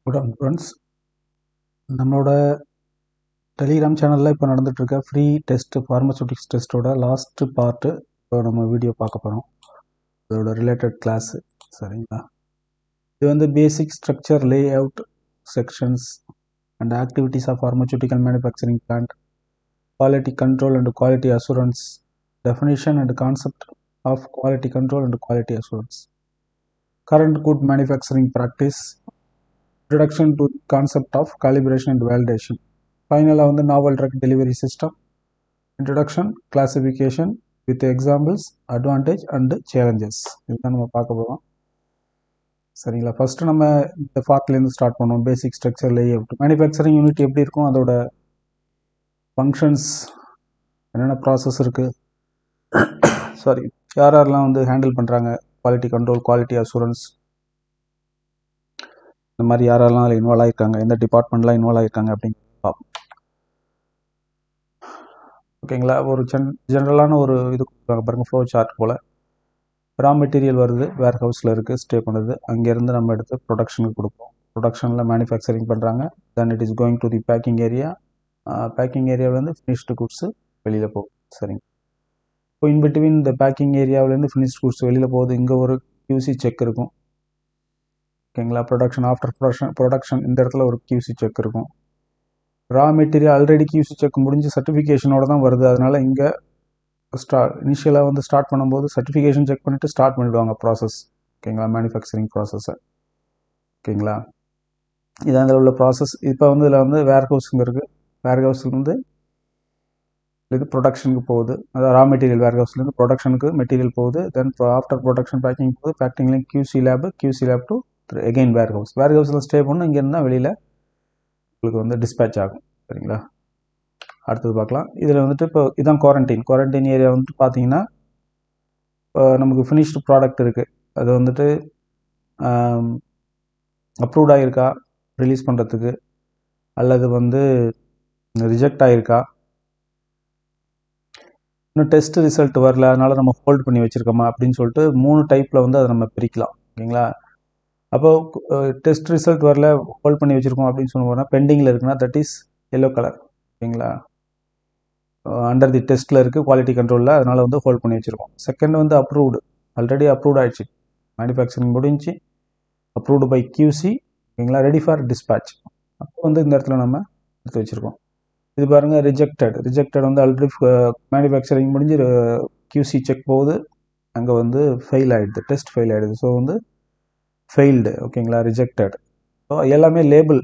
Good on friends, நம்மளோட telegram சேனலில் இப்போ நடந்துகிட்ருக்க ஃப்ரீ டெஸ்ட் ஃபார்மசூட்டிக்ஸ் டெஸ்ட்டோட லாஸ்ட்டு பார்ட்டு இப்போ நம்ம வீடியோ பார்க்க போகிறோம். இதோட ரிலேட்டட் கிளாஸு. சரிங்களா? இது வந்து basic structure, layout, sections and activities of pharmaceutical manufacturing plant, quality control and quality assurance, definition and concept of quality control and quality assurance, current good manufacturing practice, introduction to the concept of calibration and validation. Finally, on the novel drug delivery system, introduction, classification with examples, advantage and challenges. இதுதான் நம்ம பார்க்க போகிறோம். சரிங்களா? First நம்ம இந்த பார்ட்லேருந்து start பண்ணுவோம். பேசிக் structure, layout, manufacturing unit எப்படி இருக்கும், அதோட ஃபங்க்ஷன்ஸ், என்னென்ன ப்ராசஸ் இருக்குது, சாரி யாரெல்லாம் வந்து ஹேண்டில் பண்ணுறாங்க, குவாலிட்டி கண்ட்ரோல், குவாலிட்டி அசூரன்ஸ், இந்த மாதிரி யாரெல்லாம் அதில் இன்வால்வ் ஆகிருக்காங்க, எந்த டிபார்ட்மெண்ட்லாம் இன்வால்வ் ஆகிருக்காங்க அப்படின்னு பார்ப்போம். ஓகேங்களா? ஒரு ஜென்ரலான ஒரு இது கொடுப்பாங்க பாருங்கள், ஃப்ளோ சார்ட் போல். ரா மெட்டீரியல் வருது, வேர் ஹவுஸில் இருக்குது, ஸ்டே பண்ணுது. அங்கேருந்து நம்ம எடுத்து ப்ரொடக்ஷனுக்கு கொடுப்போம். ப்ரொடக்ஷனில் மேனுஃபேக்சரிங் பண்ணுறாங்க. Then it is going to the packing area. Packing ஏரியாவிலேருந்து ஃபினிஷ்டு குட்ஸு வெளியில் போகும். சரிங்க. இப்போ இன்பிட்வீன் இந்த பேக்கிங் ஏரியாவிலேருந்து ஃபினிஷ்டு குட்ஸ் வெளியில் போகுது. இங்கே ஒரு கியூசி செக் இருக்கும். ஓகேங்களா? ப்ரொடக்ஷன், ஆஃப்டர் ப்ரொடக்ஷன் இந்த இடத்துல ஒரு கியூசி செக் இருக்கும். Raw material already QC check முடிஞ்சு சர்டிஃபிகேஷனோட தான் வருது. அதனால் இங்கே இனிஷியலாக வந்து ஸ்டார்ட் பண்ணும்போது சர்டிஃபிகேஷன் செக் பண்ணிவிட்டு ஸ்டார்ட் பண்ணிவிடுவாங்க ப்ராசஸ். ஓகேங்களா? மேனுஃபேக்சரிங் ப்ராசஸை. ஓகேங்களா? இதான் இதில் உள்ள ப்ராசஸ். இப்போ வந்து இதில் வந்து வேர் ஹவுஸுங்க இருக்குது. வேர் ஹவுஸ்லேருந்து இது ப்ரொடக்ஷனுக்கு போகுது. அதாவது ரா மெட்டீரியல் வேர் ஹவுஸ்லேருந்து ப்ரொடக்ஷனுக்கு மெட்டீரியல் போகுது. தென் ஆஃப்டர் ப்ரொடக்ஷன் பேக்கிங் போகுது. பேக்கிங்லேயும் QC lab to again warehouse. வேர் ஹவுஸில் ஸ்டே பண்ணணும். இங்கேருந்து தான் வெளியில் உங்களுக்கு வந்து டிஸ்பேச் ஆகும். சரிங்களா? அடுத்தது பார்க்கலாம். இதில் வந்துட்டு இப்போ இதான் குவாரண்டைன் ஏரியா வந்துட்டு பார்த்தீங்கன்னா, இப்போ நமக்கு ஃபினிஷ்டு ப்ராடக்ட் இருக்குது. அது வந்துட்டு அப்ரூவ்ட் ஆகிருக்கா ரிலீஸ் பண்ணுறதுக்கு, அல்லது வந்து ரிஜெக்ட் ஆகிருக்கா, இன்னும் டெஸ்ட் ரிசல்ட் வரல, அதனால் நம்ம ஹோல்ட் பண்ணி வச்சுருக்கோமா அப்படின்னு சொல்லிட்டு 3 டைப்பில் வந்து அதை நம்ம பிரிக்கலாம். ஓகேங்களா? அப்போது டெஸ்ட் ரிசல்ட் வரல, ஹோல்ட் பண்ணி வச்சுருக்கோம் அப்படின்னு சொன்னோம்னா, பெண்டிங்கில் இருக்குன்னா தட் இஸ் எல்லோ கலர். ஓகேங்களா? அண்டர் தி டெஸ்ட்டில் இருக்குது, குவாலிட்டி கண்ட்ரோலில், அதனால் வந்து ஹோல்ட் பண்ணி வச்சுருக்கோம். செகண்ட் வந்து அப்ரூவ்டு, ஆல்ரெடி அப்ரூவ்ட் ஆகிடுச்சு, மேனுஃபேக்சரிங் முடிஞ்சு, அப்ரூவ்டு பை கியூசி. ஓகேங்களா? Ready for dispatch. அப்போ வந்து இந்த இடத்துல நம்ம எடுத்து வச்சுருக்கோம். இது பாருங்கள், ரிஜெக்டட் வந்து ஆல்ரெடி மேனுஃபேக்சரிங் முடிஞ்சு கியூசி செக் போகுது, அங்கே வந்து ஃபெயில் ஆகிடுது, டெஸ்ட் ஃபெயில் ஆகிடுது. ஸோ வந்து ஃபெயில்டு. ஓகேங்களா? ரிஜெக்டட். ஸோ எல்லாமே லேபிள்,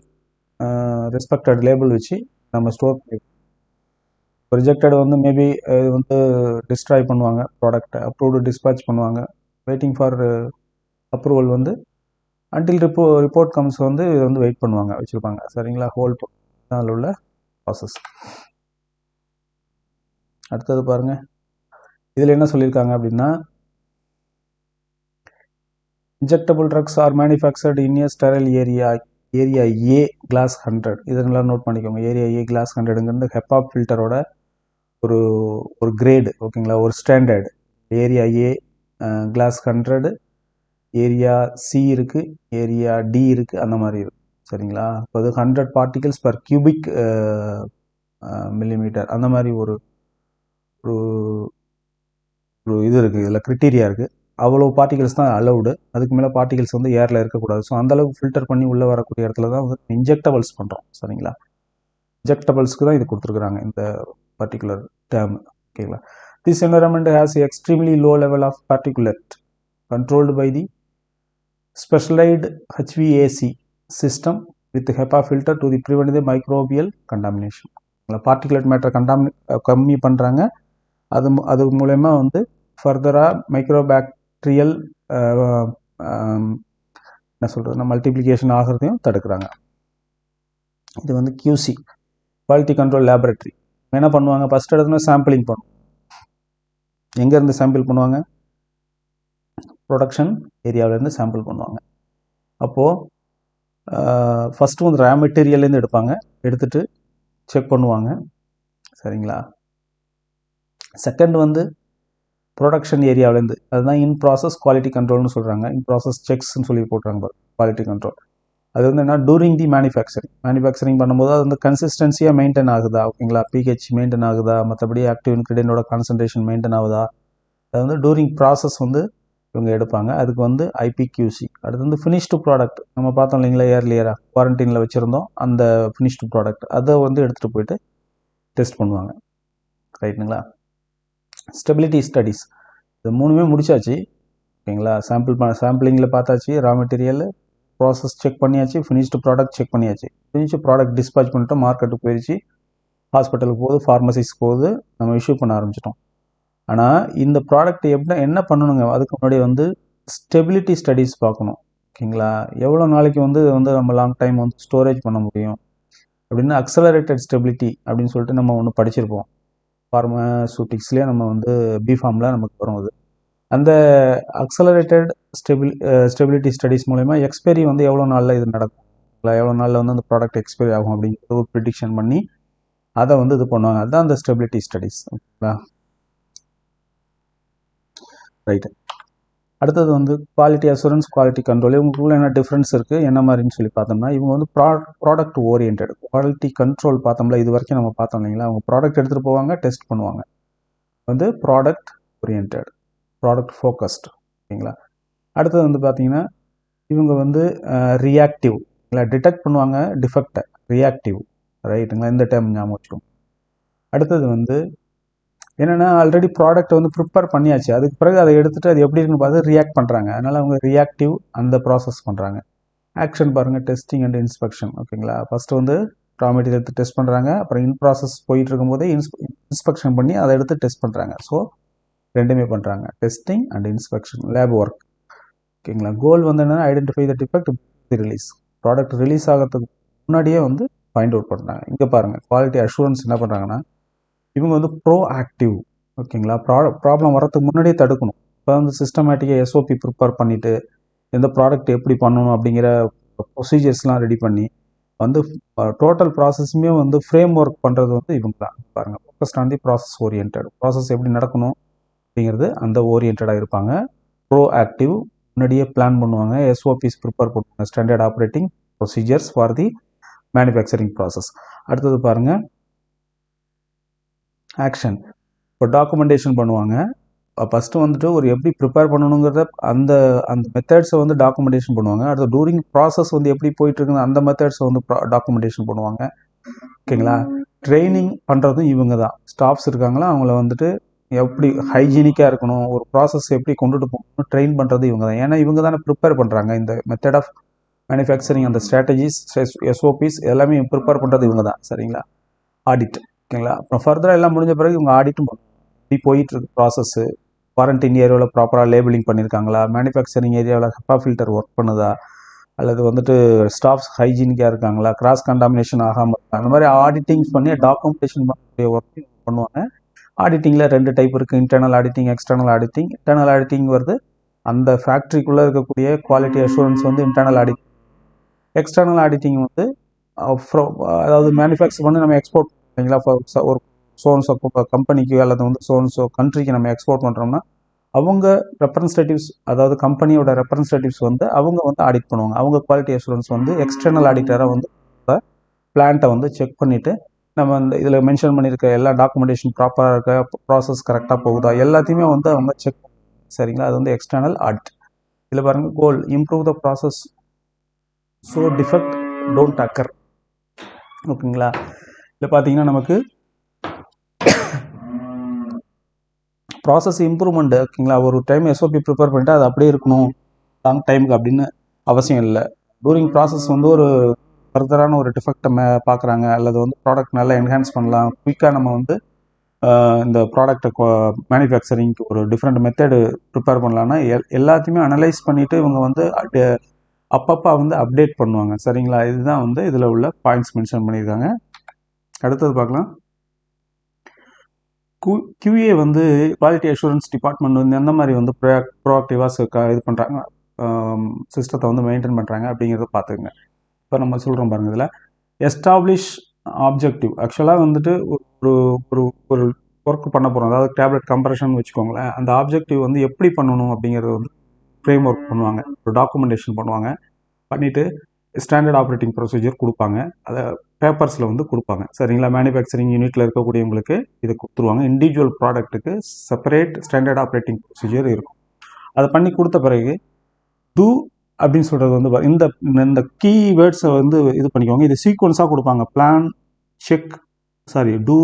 ரெஸ்பெக்டட் லேபிள் வச்சு நம்ம ஸ்டோர் பண்ணி. ரிஜெக்டட் வந்து மேபி இது வந்து டிஸ்ட்ராய் பண்ணுவாங்க ப்ராடக்டை, அப்ரூவ்டு டிஸ்பேச் பண்ணுவாங்க. வெயிட்டிங் ஃபார் அப்ரூவல் வந்து அன்டில் ரிப்போர்ட் கம்ஸ் வந்து இது வந்து வெயிட் பண்ணுவாங்க, வச்சுருப்பாங்க. சரிங்களா? ஹோல்ட் அதில் உள்ள ப்ராசஸ். அடுத்தது பாருங்கள், இதில் என்ன சொல்லியிருக்காங்க அப்படின்னா, injectable drugs R manufactured in A sterile area A class 100. இதெல்லாம் நோட் பண்ணிக்கோங்க. ஏரியா ஏ கிளாஸ் 100ங்கிறது ஹெப்பா ஃபில்டரோட ஒரு கிரேடு. ஓகேங்களா? ஒரு standard. Area A class 100, area C இருக்குது, ஏரியா டி இருக்குது, அந்த மாதிரி இருக்குது. சரிங்களா? இப்போ அது 100 பார்ட்டிகல்ஸ் பர் கியூபிக் மில்லிமீட்டர், அந்த மாதிரி ஒரு இது இருக்குது. இதில் க்ரிட்டீரியா இருக்குது. அவ்வளோ பார்ட்டிகல்ஸ் தான் அலௌடு. அதுக்கு மேலே பார்ட்டிகல்ஸ் வந்து ஏரில் இருக்கக்கூடாது. ஸோ அந்தளவுக்கு ஃபில்டர் பண்ணி உள்ளே வரக்கூடிய இடத்துல தான் வந்து இன்ஜெக்டபிள்ஸ் பண்ணுறோம். சரிங்களா? இன்ஜெக்டபிள்ஸ்க்கு தான் இது கொடுத்துருக்குறாங்க, இந்த பர்டிகுலர் டேர்ம். ஓகேங்களா? This environment has extremely low level of particulate controlled by the specialized HVAC system with HEPA filter to the prevent the microbial contamination. Particulate matter கம்மி பண்ணுறாங்க. அது மூலயமா வந்து ஃபர்தராக மைக்ரோபாக்டீரியல் என்ன சொல்கிறதுனா மல்டிப்ளிகேஷன் ஆகிறதையும் தடுக்கிறாங்க. இது வந்து கியூசி, குவாலிட்டி கண்ட்ரோல் லேபரேட்டரி. என்ன பண்ணுவாங்க, ஃபஸ்ட் இடத்துல சாம்பிளிங் பண்ணுவோம். எங்கேருந்து சாம்பிள் பண்ணுவாங்க? ப்ரொடக்ஷன் ஏரியாவிலேருந்து சாம்பிள் பண்ணுவாங்க. அப்போது ஃபஸ்ட்டு வந்து ரா மெட்டீரியல்லேருந்து எடுப்பாங்க, எடுத்துகிட்டு செக் பண்ணுவாங்க. சரிங்களா? செகண்ட் வந்து ப்ரொடக்ஷன் ஏரியாவிலேருந்து, அதுதான் இன் ப்ராசஸ் குவாலிட்டி கண்ட்ரோல்னு சொல்கிறாங்க. இன் ப்ராசஸ் செக்ஸ்ன்னு சொல்லி போட்டுறாங்க குவாலிட்டி கண்ட்ரோல். அது வந்து என்ன டூரிங் தி மேனுஃபேக்சரிங் பண்ணும்போது அது வந்து கன்சிஸ்டன்சியாக மெயின்டைன் ஆகுதா, ஓகேங்களா, பிஹெச் மெயின்டைன் ஆகுதா, மற்றபடி ஆக்டிவ் இன்கிரிடியனோட கான்சன்ட்ரேஷன் மெயின்டைன் ஆகுதா, அது வந்து டூரிங் ப்ராசஸ் வந்து இவங்க எடுப்பாங்க. அதுக்கு வந்து ஐபிக்யூசி. அடுத்து வந்து ஃபினிஷ்டு ப்ராடக்ட் நம்ம பார்த்தோம் இல்லைங்களா, ஏர்லியராக குவாரண்டைனில் வச்சுருந்தோம், அந்த ஃபினிஷ்டு ப்ராடக்ட் அதை வந்து எடுத்துகிட்டு போயிட்டு டெஸ்ட் பண்ணுவாங்க. ரைட்டுங்களா. ஸ்டெபிலிட்டி ஸ்டடீஸ் இது மூணுமே முடிச்சாச்சு, ஓகேங்களா. சாம்பிளிங்கில் பார்த்தாச்சு, ரா மெட்டீரியல் ப்ராசஸ் செக் பண்ணியாச்சு, ஃபினிஷ்டு ப்ராடக்ட் செக் பண்ணியாச்சு. ஃபினிஷ்டு ப்ராடக்ட் டிஸ்பேச் பண்ணிட்டு மார்க்கெட்டுக்கு போயிடுச்சு, ஹாஸ்பிட்டலுக்கு போகுது, ஃபார்மசிஸ்க்கு போகுது, நம்ம இஷ்யூ பண்ண ஆரம்பிச்சிட்டோம். ஆனால் இந்த ப்ராடக்ட் என்ன பண்ணணுங்க, அதுக்கு முன்னாடி வந்து ஸ்டெபிலிட்டி ஸ்டடீஸ் பார்க்கணும், ஓகேங்களா. எவ்வளோ நாளைக்கு வந்து நம்ம லாங் டைம் வந்து ஸ்டோரேஜ் பண்ண முடியும் அப்படின்னு அக்சலரேட்டட் ஸ்டெபிலிட்டி அப்படின்னு சொல்லிட்டு நம்ம ஒன்று படிச்சிருப்போம். ஃபார்மசூட்டிக்ஸ்லேயே நம்ம வந்து பிஃபார்மில் நமக்கு வரும். அது அந்த அக்சலரேட்டட் ஸ்டெபிலிட்டி ஸ்டடீஸ் மூலமா எக்ஸ்பைரி வந்து எவ்வளோ நாளில் இது நடக்கும், எவ்வளோ நாளில் வந்து அந்த ப்ராடக்ட் எக்ஸ்பைரி ஆகும் அப்படிங்கிறது ஒரு ப்ரிடிக்ஷன் பண்ணி அதை வந்து இது பண்ணுவாங்க. அதுதான் அந்த ஸ்டெபிலிட்டி ஸ்டடீஸ், ஓகேங்களா. ரைட்டு. அடுத்தது வந்து குவாலிட்டி அசூரன்ஸ், குவாலிட்டி கண்ட்ரோல். இவங்களுக்குள்ள என்ன டிஃப்ரென்ஸ் இருக்குது, என்ன மாதிரின்னு சொல்லி பார்த்தோம்னா, இவங்க வந்து ப்ராடக்ட் ஓரியன்ட். குவாலிட்டி கண்ட்ரோல் பார்த்தோம்ல, இது வரைக்கும் நம்ம பார்த்தோம் இல்லைங்களா, அவங்க ப்ராடக்ட் எடுத்துகிட்டு போவாங்க, டெஸ்ட் பண்ணுவாங்க. வந்து ப்ராடக்ட் ஓரியன்ட், ப்ராடக்ட் ஃபோக்கஸ்ட், ஓகேங்களா. அடுத்தது வந்து பார்த்தீங்கன்னா இவங்க வந்து ரியாக்டிவ், இல்லை டிடெக்ட் பண்ணுவாங்க டிஃபெக்டை, ரியாக்டிவ், ரைட்டுங்களா. இந்த டைம் ஞாபகம் வச்சுக்கோங்க. அடுத்தது வந்து என்னென்னா ஆல்ரெடி ப்ராடக்ட் வந்து ப்ரிப்பேர் பண்ணியாச்சு, அதுக்கு பிறகு அதை எடுத்துகிட்டு அது எப்படி இருக்குன்னு பார்த்து ரியாக்ட் பண்ணுறாங்க, அதனால் அவங்க ரியாக்டிவ் அந்த ப்ராசஸ் பண்ணுறாங்க. ஆக்ஷன் பாருங்கள், டெஸ்டிங் அண்ட் இன்ஸ்பெக்ஷன், ஓகேங்களா. ஃபஸ்ட்டு வந்து ரா மெட்டீரியல் எடுத்து டெஸ்ட் பண்ணுறாங்க, அப்புறம் இன் ப்ராசஸ் போயிட்டு இருக்கும்போதே இன்ஸ்பெக்ஷன் பண்ணி அதை எடுத்து டெஸ்ட் பண்ணுறாங்க. ஸோ ரெண்டுமே பண்ணுறாங்க, testing and inspection, lab work, ஓகேங்களா. கோல் வந்து என்னென்னா identify the defect release, product release ஆகிறதுக்கு முன்னாடியே வந்து ஃபைண்ட் அவுட் பண்ணுறாங்க. இங்கே பாருங்கள் குவாலிட்டி அஷூரன்ஸ் என்ன பண்ணுறாங்கன்னா இவங்க வந்து ப்ரோ ஆக்டிவ், ஓகேங்களா. ப்ராப்ளம் வரதுக்கு முன்னாடியே தடுக்கணும். இப்போ வந்து சிஸ்டமேட்டிக்காக எஸ்ஓபி ப்ரிப்பேர் பண்ணிவிட்டு எந்த ப்ராடக்ட் எப்படி பண்ணணும் அப்படிங்கிற ப்ரொசீஜர்ஸ்லாம் ரெடி பண்ணி வந்து டோட்டல் ப்ராசஸுமே வந்து ஃப்ரேம் ஒர்க் பண்ணுறது வந்து இவங்க தான். பாருங்கள், focused on the process orient, process எப்படி நடக்கணும் அப்படிங்கிறது அந்த ஓரியன்டாக இருப்பாங்க. ப்ரோ ஆக்டிவ், முன்னாடியே பிளான் பண்ணுவாங்க, எஸ்ஓபிஸ் ப்ரிப்பேர் பண்ணுவாங்க, standard operating procedures for the manufacturing process. அடுத்தது பாருங்கள் ஆக்ஷன். இப்போ டாக்குமெண்டேஷன் பண்ணுவாங்க. ஃபஸ்ட்டு வந்துட்டு ஒரு எப்படி ப்ரிப்பேர் பண்ணணுங்கிறத அந்த அந்த மெத்தட்ஸை வந்து டாக்குமெண்டேஷன் பண்ணுவாங்க. அடுத்து டூரிங் ப்ராசஸ் வந்து எப்படி போயிட்டுருக்குன்னு அந்த மெத்தட்ஸை வந்து டாக்குமெண்டேஷன் பண்ணுவாங்க, ஓகேங்களா. ட்ரைனிங் பண்ணுறதும் இவங்க தான். ஸ்டாஃப்ஸ் இருக்காங்களா, அவங்கள வந்துட்டு எப்படி ஹைஜீனிக்காக இருக்கணும், ஒரு ப்ராசஸ் எப்படி கொண்டுட்டு போகணும் ட்ரெயின் பண்ணுறது இவங்க தான். ஏன்னா இவங்க தானே ப்ரிப்பேர் பண்ணுறாங்க இந்த மெத்தட் ஆஃப் மேனுஃபேக்சரிங், அந்த ஸ்ட்ராட்டஜிஸ், எஸ்ஓபிஸ் எல்லாமே ப்ரிப்பேர் பண்ணுறது இவங்க தான், சரிங்களா. ஆடிட், ஓகேங்களா. அப்புறம் ஃபர்தராக எல்லாம் முடிஞ்ச பிறகு இவங்க ஆடிட்டும் இப்படி போயிட்டுருக்கு ப்ராசஸ்ஸு. குவாரண்டைன் ஏரியாவில் ப்ராப்பராக லேபிளிங் பண்ணியிருக்காங்களா, மேனுஃபேக்சரிங் ஏரியாவில் ஹெப்பா ஃபில்டர் ஒர்க் பண்ணுதா, அல்லது வந்துட்டு ஸ்டாஃப்ஸ் ஹைஜீனிக்காக இருக்காங்களா, கிராஸ் கண்டாமினேஷன் ஆகாமல் இருக்கா, அந்த மாதிரி ஆடிட்டிங்ஸ் பண்ணி டாக்குமெண்டேஷன் பண்ணக்கூடிய ஒர்க் பண்ணுவாங்க. ஆடிட்டிங்கில் 2 டைப் இருக்குது, internal auditing, external auditing. Internal auditing வருது அந்த ஃபேக்ட்ரிக்குள்ளே இருக்கக்கூடிய குவாலிட்டி அஷூரன்ஸ் வந்து இன்டர்னல் ஆடிட்டிங். எக்ஸ்டர்னல் ஆடிட்டிங் வந்து அதாவது மேனுஃபேக்சர் பண்ணி நம்ம எக்ஸ்போர்ட் இல்லைங்களா, ஒரு சோன்ஸோ கம்பெனிக்கு அல்லது வந்து சோன்ஸோ கண்ட்ரிக்கு நம்ம எக்ஸ்போர்ட் பண்ணுறோம்னா அவங்க ரெப்ரஸன்டேட்டிவ்ஸ், அதாவது கம்பெனியோட ரெப்ரஸன்டேட்டிவ்ஸ் வந்து அவங்க வந்து ஆடிட் பண்ணுவாங்க. அவங்க குவாலிட்டி அஷூரன்ஸ் வந்து எக்ஸ்டர்னல் ஆடிட்டராக வந்து பிளான்ட்டை வந்து செக் பண்ணிவிட்டு நம்ம இந்த இதில் மென்ஷன் பண்ணியிருக்க எல்லா டாக்குமெண்டேஷன் ப்ராப்பராக இருக்க, ப்ராசஸ் கரெக்டாக போகுதா, எல்லாத்தையுமே வந்து அவங்க செக், சரிங்களா. அது வந்து எக்ஸ்டர்னல் ஆடிட். இதில் பாருங்கள் goal improve the process so defect don't occur, ஓகேங்களா. இதில் பார்த்தீங்கன்னா நமக்கு ப்ராசஸ் இம்ப்ரூவ்மெண்ட், ஓகேங்களா. ஒரு டைம் எஸ்ஓபி ப்ரிப்பேர் பண்ணிட்டு அது அப்படியே இருக்கணும் லாங் டைமுக்கு அப்படின்னு அவசியம் இல்லை. டூரிங் ப்ராசஸ் வந்து ஒரு ஃபர்தரான ஒரு டிஃபெக்டை பார்க்குறாங்க, அல்லது வந்து ப்ராடக்ட் நல்லா என்ஹான்ஸ் பண்ணலாம், குயிக்காக நம்ம வந்து இந்த ப்ராடக்டை மேனுஃபேக்சரிங்க்கு ஒரு டிஃப்ரெண்ட் மெத்தடு ப்ரிப்பேர் பண்ணலான்னா எல்லாத்தையுமே அனலைஸ் பண்ணிவிட்டு இவங்க வந்து அப்பப்போ வந்து அப்டேட் பண்ணுவாங்க, சரிங்களா. இதுதான் வந்து இதில் உள்ள பாயிண்ட்ஸ் மென்ஷன் பண்ணியிருக்காங்க. அடுத்தது பார்க்கலாம். QA வந்து குவாலிட்டி அஷூரன்ஸ் டிபார்ட்மெண்ட் வந்து எந்த மாதிரி வந்து ப்ரோஆக்டிவாக இது பண்ணுறாங்க, சிஸ்டத்தை வந்து மெயின்டைன் பண்ணுறாங்க அப்படிங்கிறத பார்த்துக்குங்க. இப்போ நம்ம சொல்கிறோம் பாருங்கள், இதில் எஸ்டாப்ளிஷ் ஆப்ஜெக்டிவ். ஆக்சுவலாக வந்துட்டு ஒரு ஒரு ஒரு ஒர்க் பண்ண போகிறோம், அதாவது டேப்லெட் கம்ப்ரெஷன் வச்சுக்கோங்களேன். அந்த ஆப்ஜெக்டிவ் வந்து எப்படி பண்ணணும் அப்படிங்கிறது வந்து ஃப்ரேம் ஒர்க் பண்ணுவாங்க, ஒரு டாக்குமெண்டேஷன் பண்ணுவாங்க. பண்ணிவிட்டு ஸ்டாண்டர்ட் ஆப்ரேட்டிங் ப்ரொசீஜர் கொடுப்பாங்க. அதை பேப்பர்ஸில் வந்து கொடுப்பாங்க. சரிங்களா? மேனுஃபேக்சரிங் யூனிட்டில் இருக்கக்கூடியவங்களுக்கு இதை கொடுத்துருவாங்க. இண்டிவிஜுவல் ப்ராடக்ட்டுக்கு செப்பரேட் ஸ்டாண்டர்ட் ஆப்ரேட்டிங் ப்ரொசீஜர் இருக்கும். அதை பண்ணி கொடுத்த பிறகு டூ அப்படின்னு சொல்கிறது வந்து இந்த கீ வேர்ட்ஸை வந்து இது பண்ணிக்குவாங்க. இது சீக்வன்ஸாக கொடுப்பாங்க. Plan, check, do,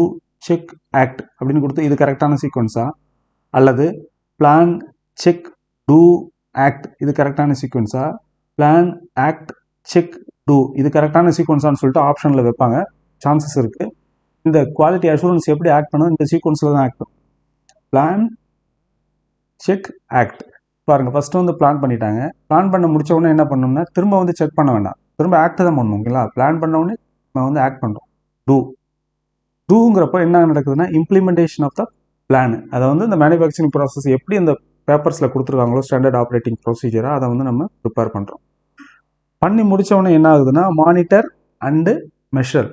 check, act அப்படின்னு கொடுத்து இது கரெக்டான சீக்வன்ஸா, அல்லது பிளான், செக், டூ, ஆக்ட் இது கரெக்டான சீக்வன்ஸா, பிளான், ஆக்ட், செக், டூ இது கரெக்டான சீக்வன்ஸான்னு சொல்லிட்டு ஆப்ஷனில் வைப்பாங்க. சான்சஸ் இருக்குது. இந்த குவாலிட்டி அஷூரன்ஸ் எப்படி ஆக்ட் பண்ணும்? இந்த சீக்வன்ஸில் தான் ஆக்ட் பண்ணும். Plan, check, act. பாருங்க, ஃபர்ஸ்ட் வந்து பிளான் பண்ணிட்டாங்க. பிளான் பண்ண முடிச்ச உடனே என்ன பண்ணணும்னா திரும்ப வந்து செக் பண்ண வேண்டாம், திரும்ப ஆக்ட் தான் பண்ணணும். ஓகேங்களா? பிளான் பண்ண உடனே நம்ம வந்து ஆக்ட் பண்ணுறோம். டூங்கிறப்ப என்ன நடக்குதுன்னா இம்ப்ளிமெண்டேஷன் ஆஃப் த பிளான். அதை வந்து இந்த மேனுஃபேக்சரிங் ப்ராசஸ் எப்படி இந்த பேப்பர்ஸில் கொடுத்துருக்காங்களோ ஸ்டாண்டர்ட் ஆப்ரேட்டிங் ப்ரொசீஜராக அதை வந்து நம்ம ப்ரிப்பேர் பண்ணுறோம். பண்ணி முடிச்ச உடனே என்ன ஆகுதுன்னா மானிட்டர் அண்டு மெஷர்.